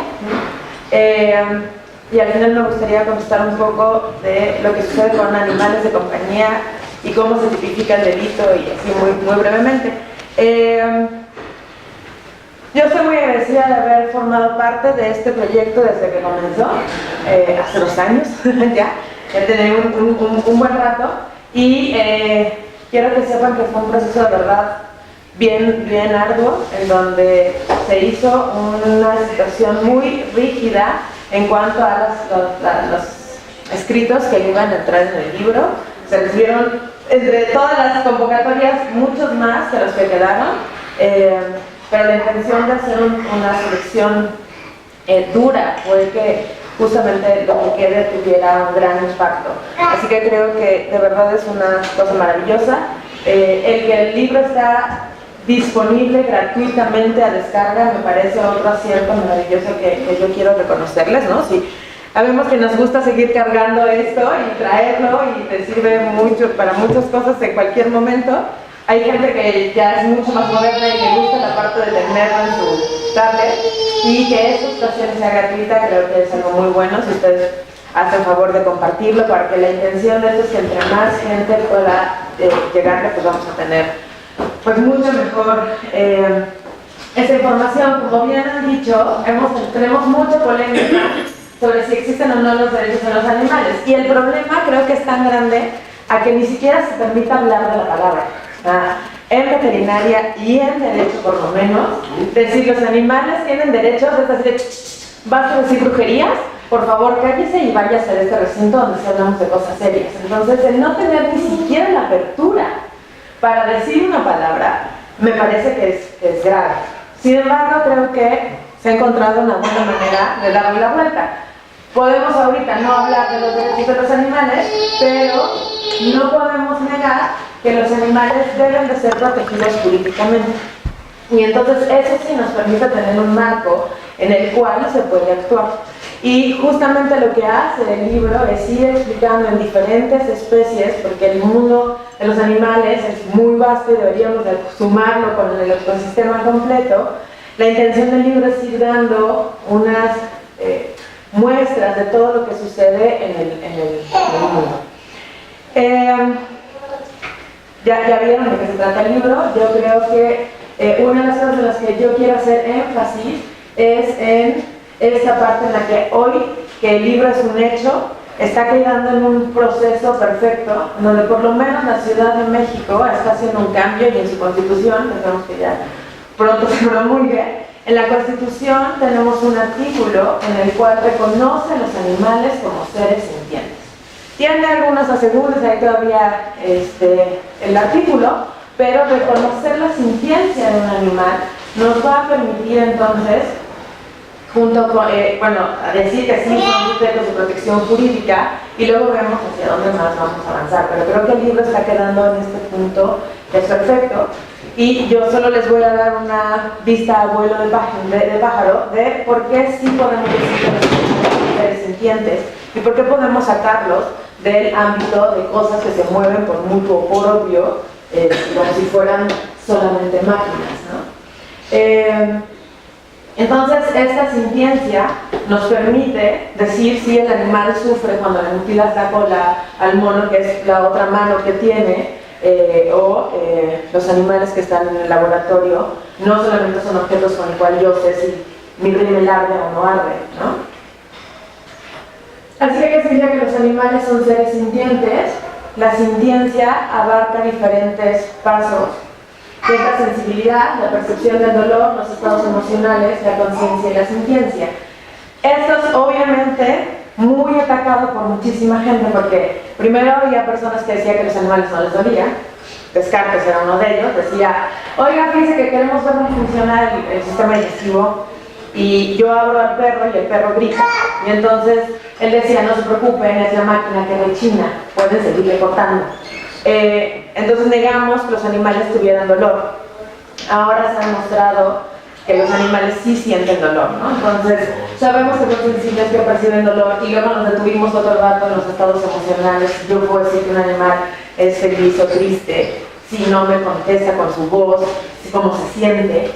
Y al final me gustaría contestar un poco de lo que sucede con animales de compañía y cómo se tipifica el delito y así muy brevemente. Yo estoy muy agradecida de haber formado parte de este proyecto desde que comenzó, hace 2 años ya tener un buen rato y quiero que sepan que fue un proceso de verdad bien arduo, en donde se hizo una situación muy rígida en cuanto a los escritos que iban a entrar en el libro. Se recibieron entre todas las convocatorias muchos más que los que quedaron, pero la intención de hacer una selección dura fue que justamente lo que quede tuviera un gran impacto. Así que creo que de verdad es una cosa maravillosa. El que el libro está disponible gratuitamente a descarga me parece otro acierto maravilloso que yo quiero reconocerles, ¿no? Si sabemos que nos gusta seguir cargando esto y traerlo y te sirve mucho para muchas cosas en cualquier momento. Hay gente que ya es mucho más moderna y le gusta la parte de tenerlo en su tablet, y que esta situación sea gratuita creo que es algo muy bueno. Si ustedes hacen favor de compartirlo, para que la intención de esto es que entre más gente pueda llegarle, pues vamos a tener pues mucho mejor esa información. Como bien han dicho, tenemos mucha polémica sobre si existen o no los derechos de los animales, y el problema creo que es tan grande a que ni siquiera se permite hablar de la palabra. En veterinaria y en derecho por lo menos, decir los animales tienen derechos, es decir, vas a decir brujerías, por favor cállese y vaya a hacer este recinto donde se hablamos de cosas serias. Entonces, el no tener ni siquiera la apertura para decir una palabra, me parece que es grave. Sin embargo, creo que se ha encontrado una buena manera de darle la vuelta. Podemos ahorita no hablar de los derechos de los animales, pero no podemos negar que los animales deben de ser protegidos jurídicamente. Y entonces eso sí nos permite tener un marco en el cual se puede actuar. Y justamente lo que hace el libro es ir explicando en diferentes especies, porque el mundo de los animales es muy vasto y deberíamos de sumarlo con el ecosistema completo. La intención del libro es ir dando unas muestras de todo lo que sucede en el mundo. Ya vieron de qué se trata el libro. Yo creo que una de las cosas en las que yo quiero hacer énfasis es en esta parte en la que hoy, que el libro es un hecho, está quedando en un proceso perfecto, donde por lo menos la Ciudad de México está haciendo un cambio, y en su Constitución, pensamos que ya pronto se promulgue. En la Constitución tenemos un artículo en el cual reconoce a los animales como seres sintientes. Tiene algunos asegúnes, hay todavía el artículo, pero reconocer la sintiencia de un animal nos va a permitir entonces, junto con, a decir que sí son sujetos de protección jurídica, y luego vemos hacia dónde más vamos a avanzar. Pero creo que el libro está quedando en este punto, es perfecto, y yo solo les voy a dar una vista a vuelo de pájaro de por qué sí podemos decir que los animales son seres sintientes y por qué podemos sacarlos del ámbito de cosas que se mueven por mutuo o por obvio, como si fueran solamente máquinas, ¿no? Entonces, esta sintiencia nos permite decir si el animal sufre cuando le mutilas la cola al mono, que es la otra mano que tiene, o los animales que están en el laboratorio no solamente son objetos con el cual yo sé si mi rímel arde o no arde, ¿no? Así que se dice que los animales son seres sintientes. La sintiencia abarca diferentes pasos, que es la sensibilidad, la percepción del dolor, los estados emocionales, la conciencia y la sintiencia. Esto es obviamente muy atacado por muchísima gente, porque primero había personas que decían que los animales no les dolían. Descartes era uno de ellos, decía, oiga, fíjese que queremos ver cómo funciona el sistema digestivo, y yo abro al perro y el perro grita, y entonces él decía, no se preocupen, es la máquina que rechina, pueden seguirle cortando. entonces negamos que los animales tuvieran dolor. Ahora se ha demostrado que los animales sí sienten dolor, ¿no? Entonces, sabemos que son sensibles, que perciben dolor, y luego nos detuvimos otro rato en los estados emocionales. Yo puedo decir que un animal es feliz o triste si no me contesta con su voz, cómo se siente,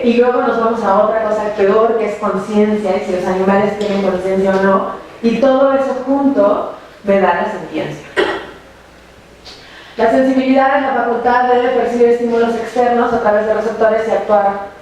y luego nos vamos a otra cosa peor, que es conciencia, y si los animales tienen conciencia o no, y todo eso junto me da la sentiencia. La sensibilidad es la facultad de percibir estímulos externos a través de receptores y actuar.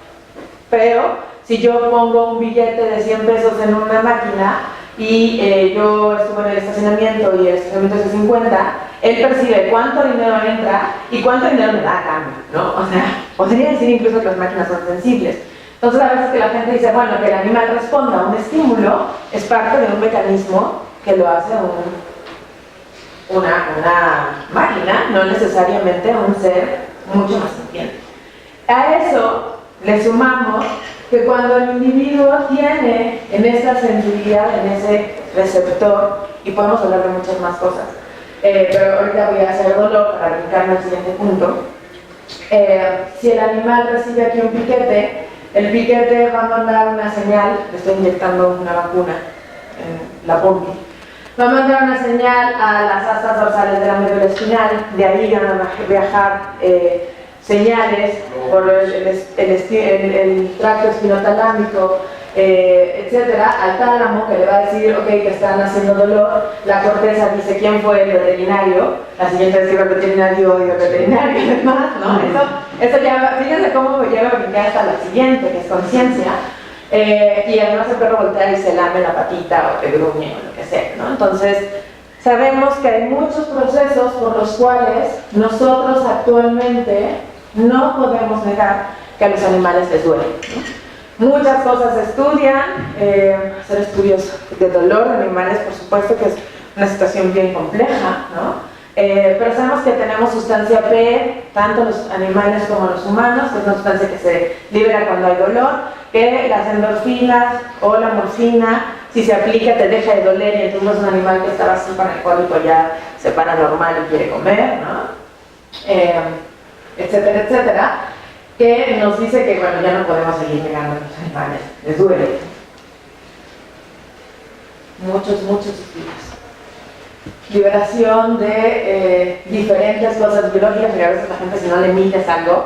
Pero si yo pongo un billete de 100 pesos en una máquina y yo estuve en el estacionamiento y el estacionamiento es de 50, él percibe cuánto dinero entra y cuánto dinero me da a cambio, ¿no? O sea, podría decir incluso que las máquinas son sensibles. Entonces a veces que la gente dice, bueno, que el animal responda a un estímulo es parte de un mecanismo que lo hace una máquina, no necesariamente un ser mucho más sintiente. A eso le sumamos que cuando el individuo tiene en esta sensibilidad, en ese receptor, y podemos hablar de muchas más cosas, pero ahorita voy a hacer dolor para brincarme al siguiente punto. Si el animal recibe aquí un piquete, el piquete va a mandar una señal, le estoy inyectando una vacuna en la pompi, va a mandar una señal a las astas dorsales de la médula espinal, de ahí van a viajar señales por el tracto espinotalámico, etcétera, al tálamo, que le va a decir, ok, te están haciendo dolor. La corteza dice quién fue el veterinario, la siguiente es el veterinario y el veterinario y demás, ¿no? Eso ya, fíjense cómo me lleva a brincar hasta la siguiente, que es conciencia, y además el perro voltea y se lame la patita o te gruñe o lo que sea, ¿no? Entonces, sabemos que hay muchos procesos por los cuales nosotros actualmente no podemos negar que a los animales les duele, ¿no? Muchas cosas se estudian, hacer estudios de dolor de animales, por supuesto que es una situación bien compleja, ¿no? Pero sabemos que tenemos sustancia P, tanto los animales como los humanos, que es una sustancia que se libera cuando hay dolor, que las endorfinas o la morfina, si se aplica te deja de doler, y entonces un animal que estaba así paracólico ya se para normal y quiere comer, ¿no? Etcétera, etcétera, que nos dice que, bueno, ya no podemos seguir negando a los animales, les duele. Muchos estudios. Liberación de diferentes cosas biológicas, y a veces la gente, si no le mides algo,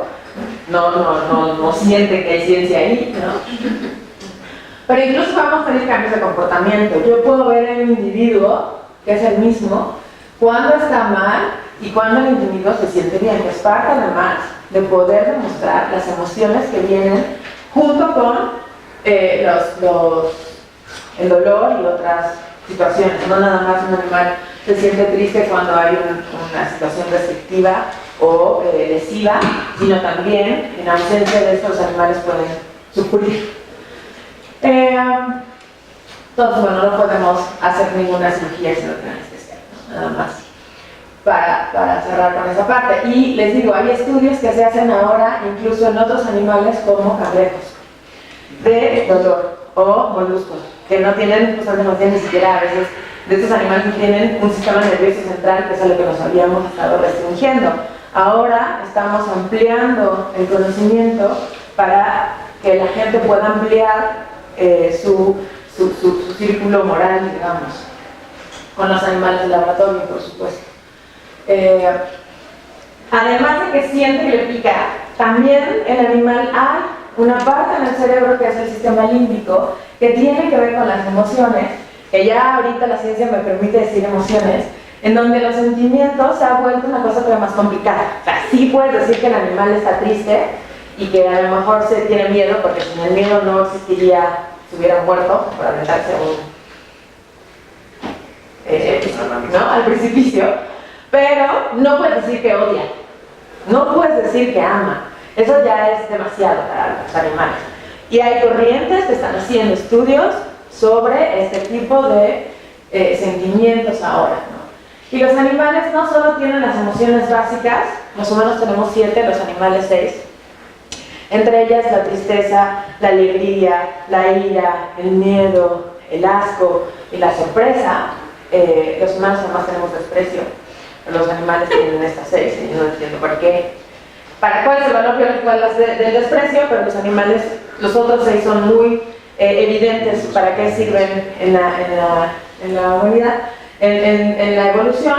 no siente que hay ciencia ahí, ¿no? Pero incluso vamos a tener cambios de comportamiento. Yo puedo ver en un individuo, que es el mismo, cuando está mal y cuando el individuo se siente bien, que es parte además de poder demostrar las emociones que vienen junto con el dolor y otras situaciones. No nada más un animal se siente triste cuando hay una situación restrictiva o lesiva, sino también en ausencia de estos animales pueden sufrir. Entonces, bueno, no podemos hacer ninguna cirugía si no tienen anestesia, ¿no? Nada más para cerrar con esa parte. Y les digo, hay estudios que se hacen ahora incluso en otros animales como cangrejos de dolor o moluscos, que no tienen, pues no tienen ni siquiera a veces de estos animales que tienen un sistema nervioso central, que es a lo que nos habíamos estado restringiendo. Ahora estamos ampliando el conocimiento para que la gente pueda ampliar su círculo moral, digamos, con los animales de laboratorio, por supuesto. Además de que siente que le pica, también el animal hay una parte en el cerebro que es el sistema límbico, que tiene que ver con las emociones, que ya ahorita la ciencia me permite decir emociones, en donde los sentimientos se ha vuelto una cosa todavía más complicada. O sea, sí puedes decir que el animal está triste y que a lo mejor se tiene miedo, porque sin el miedo no existiría, se hubiera muerto por aventarse ¿no? al precipicio, pero no puedes decir que odia, no puedes decir que ama. Eso ya es demasiado para los animales. Y hay corrientes que están haciendo estudios sobre este tipo de sentimientos ahora, ¿no? Y los animales no solo tienen las emociones básicas, los humanos tenemos 7, los animales 6. Entre ellas la tristeza, la alegría, la ira, el miedo, el asco y la sorpresa. Los humanos además tenemos desprecio. los animales tienen estas 6 y no entiendo por qué. ¿Para cuál es el valor biológico del desprecio? Pero los animales, los otros 6 son muy evidentes para qué sirven en la humanidad, en la evolución,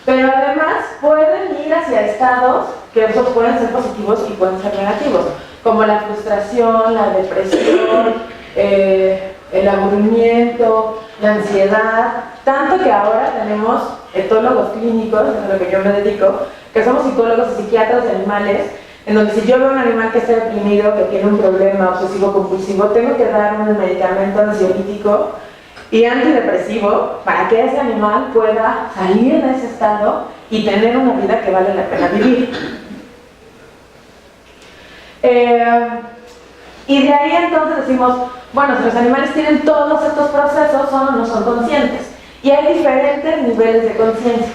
pero además pueden ir hacia estados que esos pueden ser positivos y pueden ser negativos, como la frustración, la depresión, el aburrimiento, la ansiedad, tanto que ahora tenemos etólogos clínicos, a lo que yo me dedico, que somos psicólogos y psiquiatras de animales, en donde si yo veo un animal que está deprimido, que tiene un problema obsesivo-compulsivo, tengo que dar un medicamento ansiolítico y antidepresivo para que ese animal pueda salir de ese estado y tener una vida que vale la pena vivir. Y de ahí entonces decimos, bueno, si los animales tienen todos estos procesos, son o no son conscientes. Y hay diferentes niveles de conciencia,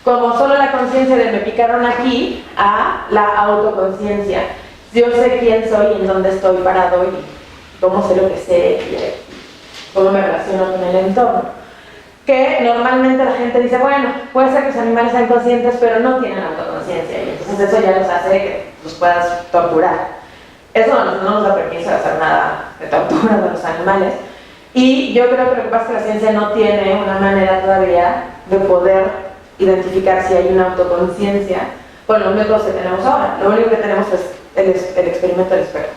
como solo la conciencia de me picaron aquí, a la autoconciencia. Yo sé quién soy y en dónde estoy parado y cómo sé lo que sé y cómo me relaciono con el entorno. Que normalmente la gente dice, bueno, puede ser que los animales sean conscientes, pero no tienen autoconciencia, y entonces eso ya los hace que los puedas torturar. Eso no nos da permiso de hacer nada de tortura de los animales. Y yo creo que lo que pasa es que la ciencia no tiene una manera todavía de poder identificar si hay una autoconciencia con los métodos que tenemos ahora. Lo único que tenemos es el experimento del espejo.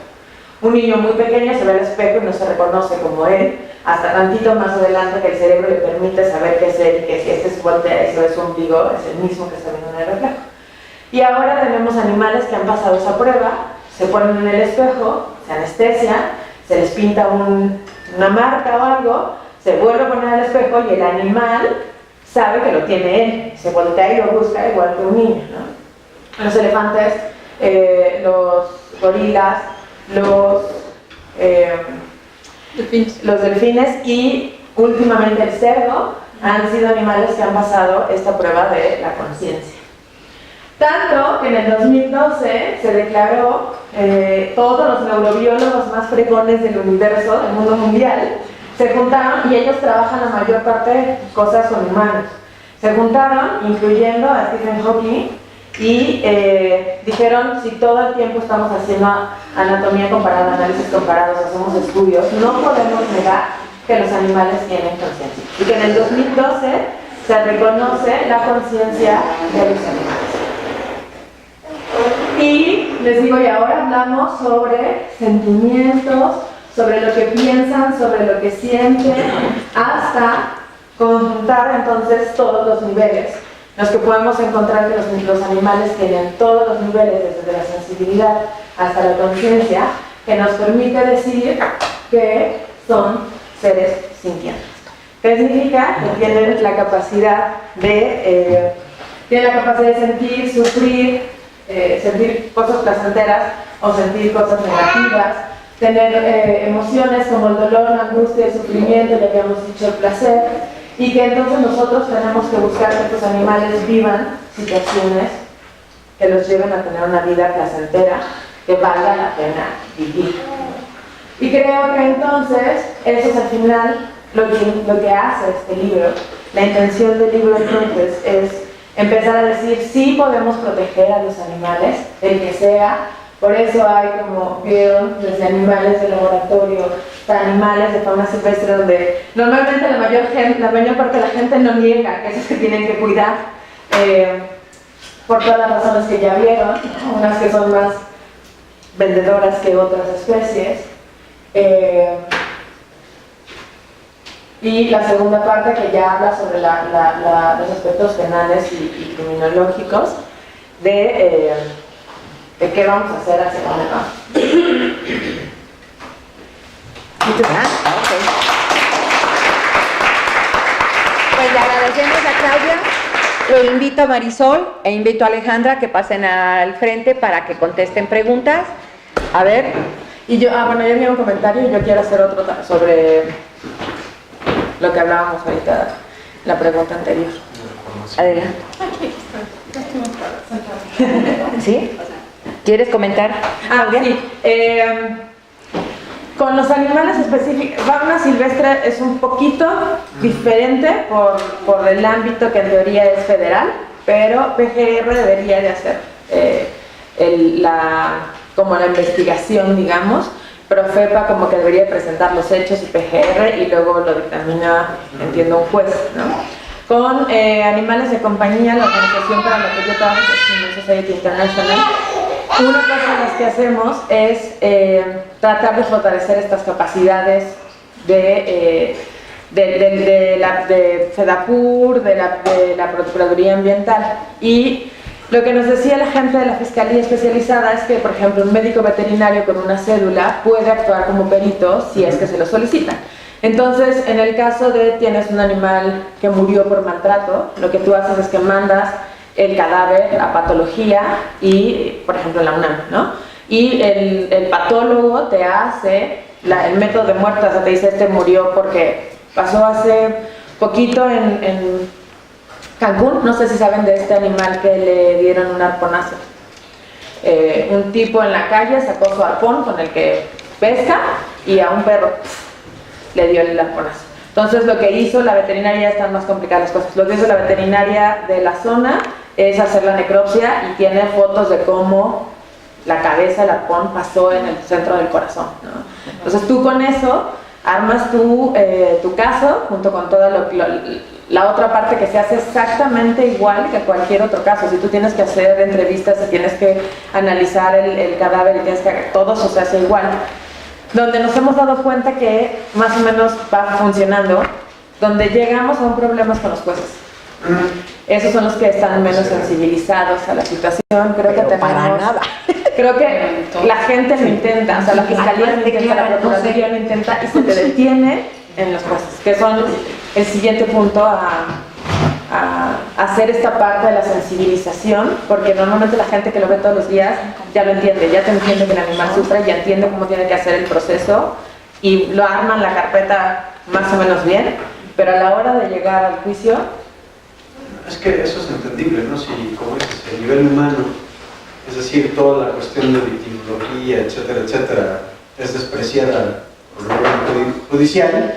Un niño muy pequeño se ve al espejo y no se reconoce como él, hasta tantito más adelante que el cerebro le permite saber qué es él, y que si este se voltea y se ve su ombligo, es el mismo que está viendo en el reflejo. Y ahora tenemos animales que han pasado esa prueba, se ponen en el espejo, se anestesia, se les pinta una marca o algo, se vuelve a poner al espejo y el animal sabe que lo tiene él, se voltea y lo busca igual que un niño, ¿no? Los elefantes, los gorilas, los delfines y últimamente el cerdo han sido animales que han pasado esta prueba de la conciencia. Tanto que en el 2012 se declaró todos los neurobiólogos más fregones del universo, del mundo mundial, se juntaron y ellos trabajan la mayor parte de cosas con humanos. Se juntaron, incluyendo a Stephen Hawking, y dijeron, si todo el tiempo estamos haciendo anatomía comparada, análisis comparados, hacemos estudios, no podemos negar que los animales tienen conciencia. Y que en el 2012 se reconoce la conciencia de los animales. Y les digo, y ahora hablamos sobre sentimientos, sobre lo que piensan, sobre lo que sienten, hasta conjuntar entonces todos los niveles. Los que podemos encontrar que los animales tienen todos los niveles, desde la sensibilidad hasta la conciencia, que nos permite decir que son seres sintientes. ¿Qué significa? Que tienen la capacidad de sentir, sufrir, sentir cosas placenteras o sentir cosas negativas, tener emociones como el dolor, la angustia, el sufrimiento, le habíamos dicho el placer, y que entonces nosotros tenemos que buscar que estos animales vivan situaciones que los lleven a tener una vida placentera, que valga la pena vivir. Y creo que entonces eso es al final lo que hace este libro. La intención del libro entonces es empezar a decir, sí podemos proteger a los animales, el que sea. Por eso hay, como vieron, desde animales de laboratorio hasta animales de fauna silvestre, donde normalmente la mayor parte de la gente no niega que esos que tienen que cuidar, por todas las razones que ya vieron, unas que son más vendedoras que otras especies. Y la segunda parte que ya habla sobre los aspectos penales y criminológicos de qué vamos a hacer hacia dónde vamos. Pues le agradecemos a Claudia, lo invito a Marisol e invito a Alejandra que pasen al frente para que contesten preguntas. A ver. Y yo, bueno, yo tenía un comentario y yo quiero hacer otro sobre lo que hablábamos ahorita, la pregunta anterior. Adelante. ¿Sí? ¿Quieres comentar? Sí. Con los animales específicos, fauna silvestre es un poquito diferente por el ámbito que en teoría es federal. pero PGR debería de hacer como la investigación, digamos. Profepa como que debería presentar los hechos y PGR y luego lo dictamina, entiendo, un juez, ¿no? Con Animales de Compañía, la organización para la que yo trabajo, que es Human Society International, una cosa de las que hacemos es tratar de fortalecer estas capacidades de FEDAPUR, de la Procuraduría Ambiental. Y lo que nos decía la gente de la Fiscalía Especializada es que, por ejemplo, un médico veterinario con una cédula puede actuar como perito si es que se lo solicitan. Entonces, en el caso de tienes un animal que murió por maltrato, lo que tú haces es que mandas el cadáver a patología y, por ejemplo, en la UNAM, ¿no? Y el patólogo te hace el método de muerte, o sea, te dice este murió porque pasó hace poquito en Cancún, no sé si saben de este animal que le dieron un arponazo. Un tipo en la calle sacó su arpón con el que pesca y a un perro le dio el arponazo. Entonces lo que hizo la veterinaria, están más complicadas las cosas, lo que hizo la veterinaria de la zona es hacer la necropsia y tiene fotos de cómo la cabeza, el arpón pasó en el centro del corazón, ¿no? Entonces tú con eso armas tu caso junto con toda la otra parte que se hace exactamente igual que cualquier otro caso. Si tú tienes que hacer entrevistas, si tienes que analizar el cadáver y tienes que todo eso se hace igual. Donde nos hemos dado cuenta que más o menos va funcionando, donde llegamos a un problema es con los jueces. Esos son los que están menos sensibilizados a la situación. Creo que tenemos, para nada. Creo que la gente lo intenta, o sea, la fiscalía lo intenta, la procuraduría lo intenta y se te detiene en los jueces, que son el siguiente punto a hacer esta parte de la sensibilización, porque normalmente la gente que lo ve todos los días ya lo entiende, ya te entiende que el animal sufre, ya entiende cómo tiene que hacer el proceso y lo arman la carpeta más o menos bien, pero a la hora de llegar al juicio... Es que eso es entendible, ¿no? Si, como dices, a nivel humano, es decir, toda la cuestión de victimología, etcétera, es despreciada por el órgano judicial,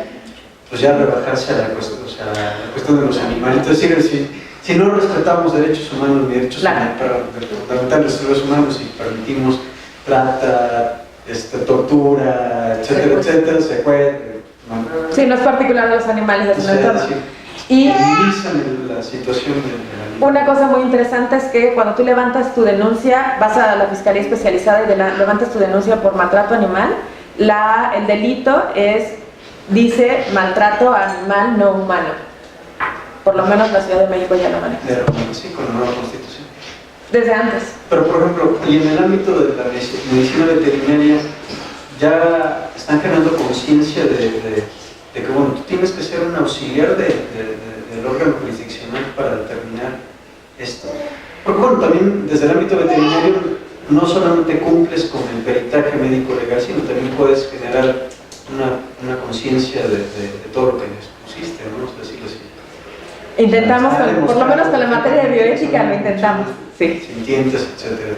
pues ya rebajarse a la cuestión, o sea, la cuestión de los animales. Es decir, si no respetamos derechos humanos ni derechos fundamentales de los humanos y permitimos trata, tortura, etcétera, secuestro. Sí, no es particular de los animales, es un entorno. Y la situación de una cosa muy interesante es que cuando tú levantas tu denuncia, vas a la Fiscalía Especializada y levantas tu denuncia por maltrato animal, el delito dice maltrato animal no humano. Por lo menos la Ciudad de México ya lo maneja. Sí, con la nueva Constitución. Desde antes. Pero, por ejemplo, y en el ámbito de la medicina veterinaria, ya están generando conciencia de que, bueno, tú tienes que ser un auxiliar del órgano jurisdiccional para determinar esto. Porque, bueno, también desde el ámbito veterinario no solamente cumples con el peritaje médico legal, sino también puedes generar una conciencia de todo lo que expusiste, ¿no? Es decir, intentamos, por lo menos con la materia de bioética lo intentamos, sí. Sintientes, etcétera.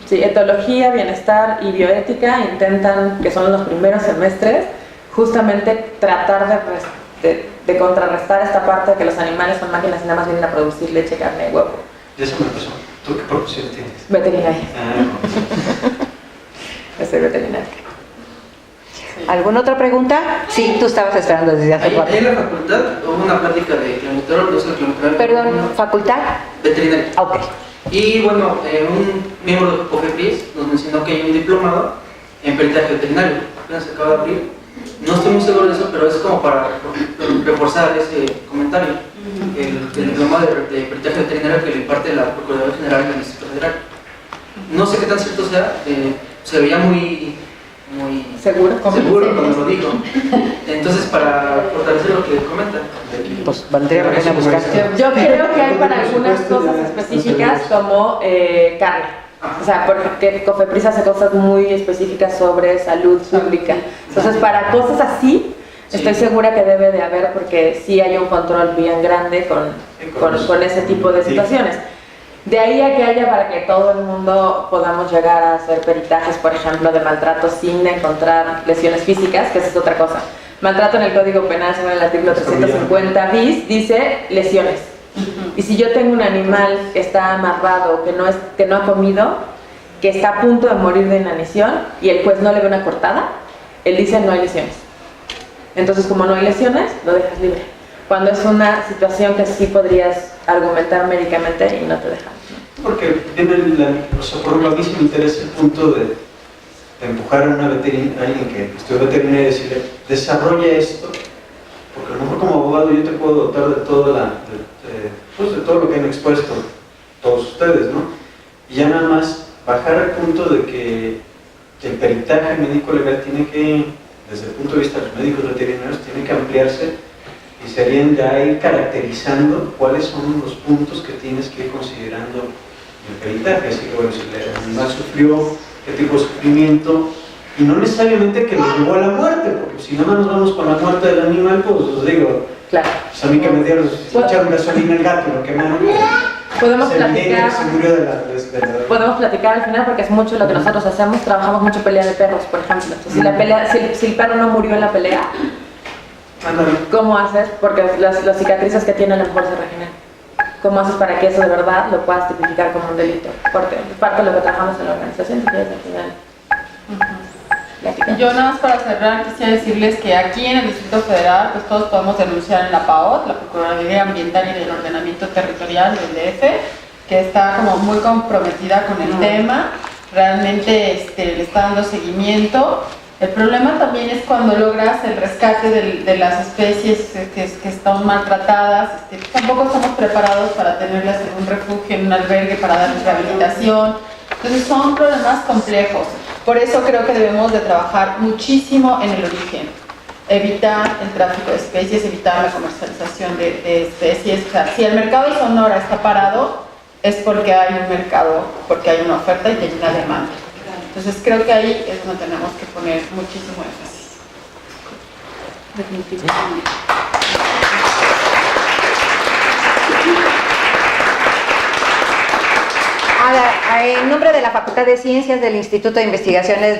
Sí, etología, bienestar y bioética intentan, que son los primeros semestres, justamente tratar de contrarrestar esta parte de que los animales son máquinas y nada más vienen a producir leche, carne y huevo. Ya se me pasó. ¿Tú qué profesión tienes? Veterinaria. Yo soy veterinaria. ¿Alguna otra pregunta? Sí, tú estabas esperando desde hace rato. En la facultad hubo una plática de clenbuterol, Perdón, ¿facultad? Veterinaria. Ok. Y bueno, un miembro de COFEPRIS nos mencionó que hay un diplomado en peritaje veterinario, apenas se acaba de abrir. No estoy muy seguro de eso, pero es como para reforzar ese comentario. El diplomado de peritaje veterinario que le imparte la Procuraduría General del Distrito Federal. No sé qué tan cierto sea, se veía muy seguro cuando lo dijo. Entonces, para fortalecer lo que comenta, pues valdría la pena buscar. Yo creo que hay para algunas cosas específicas como carne. O sea, porque COFEPRIS hace cosas muy específicas sobre salud pública. Entonces, para cosas así, estoy segura que debe de haber, porque sí hay un control bien grande con ese tipo de situaciones. De ahí a que haya para que todo el mundo podamos llegar a hacer peritajes, por ejemplo, de maltrato sin encontrar lesiones físicas, que esa es otra cosa. Maltrato en el Código Penal, según el artículo 350 bis, dice lesiones. Y si yo tengo un animal que está amarrado, que no ha comido, que está a punto de morir de inanición y el juez no le ve una cortada, él dice no hay lesiones. Entonces, como no hay lesiones, lo dejas libre. Cuando es una situación que sí podrías argumentar médicamente y no te dejan. Porque o sea, por ejemplo, a mí sí me interesa el punto de empujar a alguien que estudia veterinaria y decirle, desarrolla esto, porque a lo mejor como abogado yo te puedo dotar de todo de todo lo que han expuesto todos ustedes, ¿no? Y ya nada más bajar al punto de que el peritaje médico-legal tiene que, desde el punto de vista de los médicos veterinarios, tiene que ampliarse y serían ya ir caracterizando cuáles son los puntos que tienes que ir considerando en el peritaje. Así que bueno, si el animal sufrió, qué tipo de sufrimiento, y no necesariamente que lo llevó a la muerte, porque si nada más nos vamos con la muerte del animal, pues os digo, claro. Pues a mí que me dieron, echaron gasolina al gato, lo quemaron. Podemos platicar. Se murió de la... Podemos platicar al final porque es mucho lo que nosotros hacemos. Trabajamos mucho pelea de perros, por ejemplo. Entonces, si el perro no murió en la pelea, ¿cómo haces? Porque las cicatrices que tiene a lo mejor se regeneran. ¿Cómo haces para que eso de verdad lo puedas tipificar como un delito? Porque es parte de lo que trabajamos en la organización, si quieres al final. Y yo nada más para cerrar quisiera decirles que aquí en el Distrito Federal pues todos podemos denunciar en la PAOT, la Procuraduría Ambiental y del Ordenamiento Territorial del DF, que está como muy comprometida con el tema, realmente le está dando seguimiento. El problema también es cuando logras el rescate de las especies que están maltratadas, tampoco estamos preparados para tenerlas en un refugio, en un albergue para darles rehabilitación. Entonces son problemas complejos. Por eso creo que debemos de trabajar muchísimo en el origen. Evitar el tráfico de especies, evitar la comercialización de especies. O sea, si el mercado de Sonora está parado, es porque hay un mercado, porque hay una oferta y que hay una demanda. Entonces creo que ahí es donde tenemos que poner muchísimo énfasis. Definitivamente. En nombre de la Facultad de Ciencias, del Instituto de Investigaciones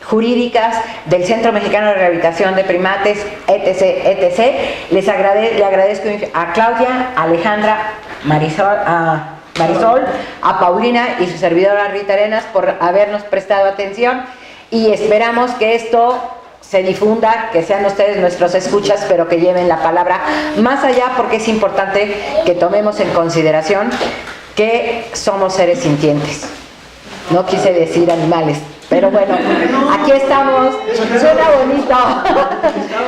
Jurídicas, del Centro Mexicano de Rehabilitación de Primates, etc., le agradezco a Claudia, a Alejandra, Marisol, a Paulina y su servidora Rita Arenas por habernos prestado atención, y esperamos que esto se difunda, que sean ustedes nuestros escuchas, pero que lleven la palabra más allá, porque es importante que tomemos en consideración que somos seres sintientes. No quise decir animales, pero bueno, aquí estamos, suena bonito,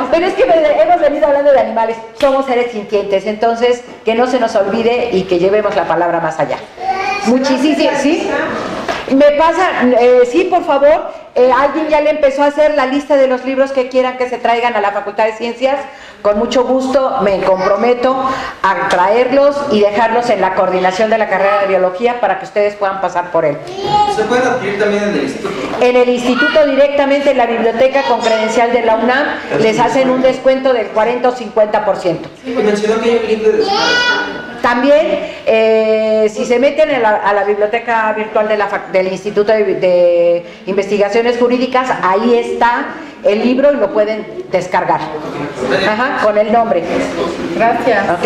pero es que hemos venido hablando de animales, somos seres sintientes, entonces que no se nos olvide y que llevemos la palabra más allá. Muchísimo, ¿sí? Me pasa, sí, por favor, alguien ya le empezó a hacer la lista de los libros que quieran que se traigan a la Facultad de Ciencias. Con mucho gusto me comprometo a traerlos y dejarlos en la coordinación de la carrera de biología para que ustedes puedan pasar por él. ¿Se pueden adquirir también en el instituto? En el instituto directamente, en la biblioteca con credencial de la UNAM, les hacen un descuento del 40 o 50%. Y mencionó que hay un link de descuento. También, si se meten a la biblioteca virtual del Instituto de Investigaciones Jurídicas, ahí está el libro y lo pueden descargar. Ajá, con el nombre. Gracias. ¿Ok?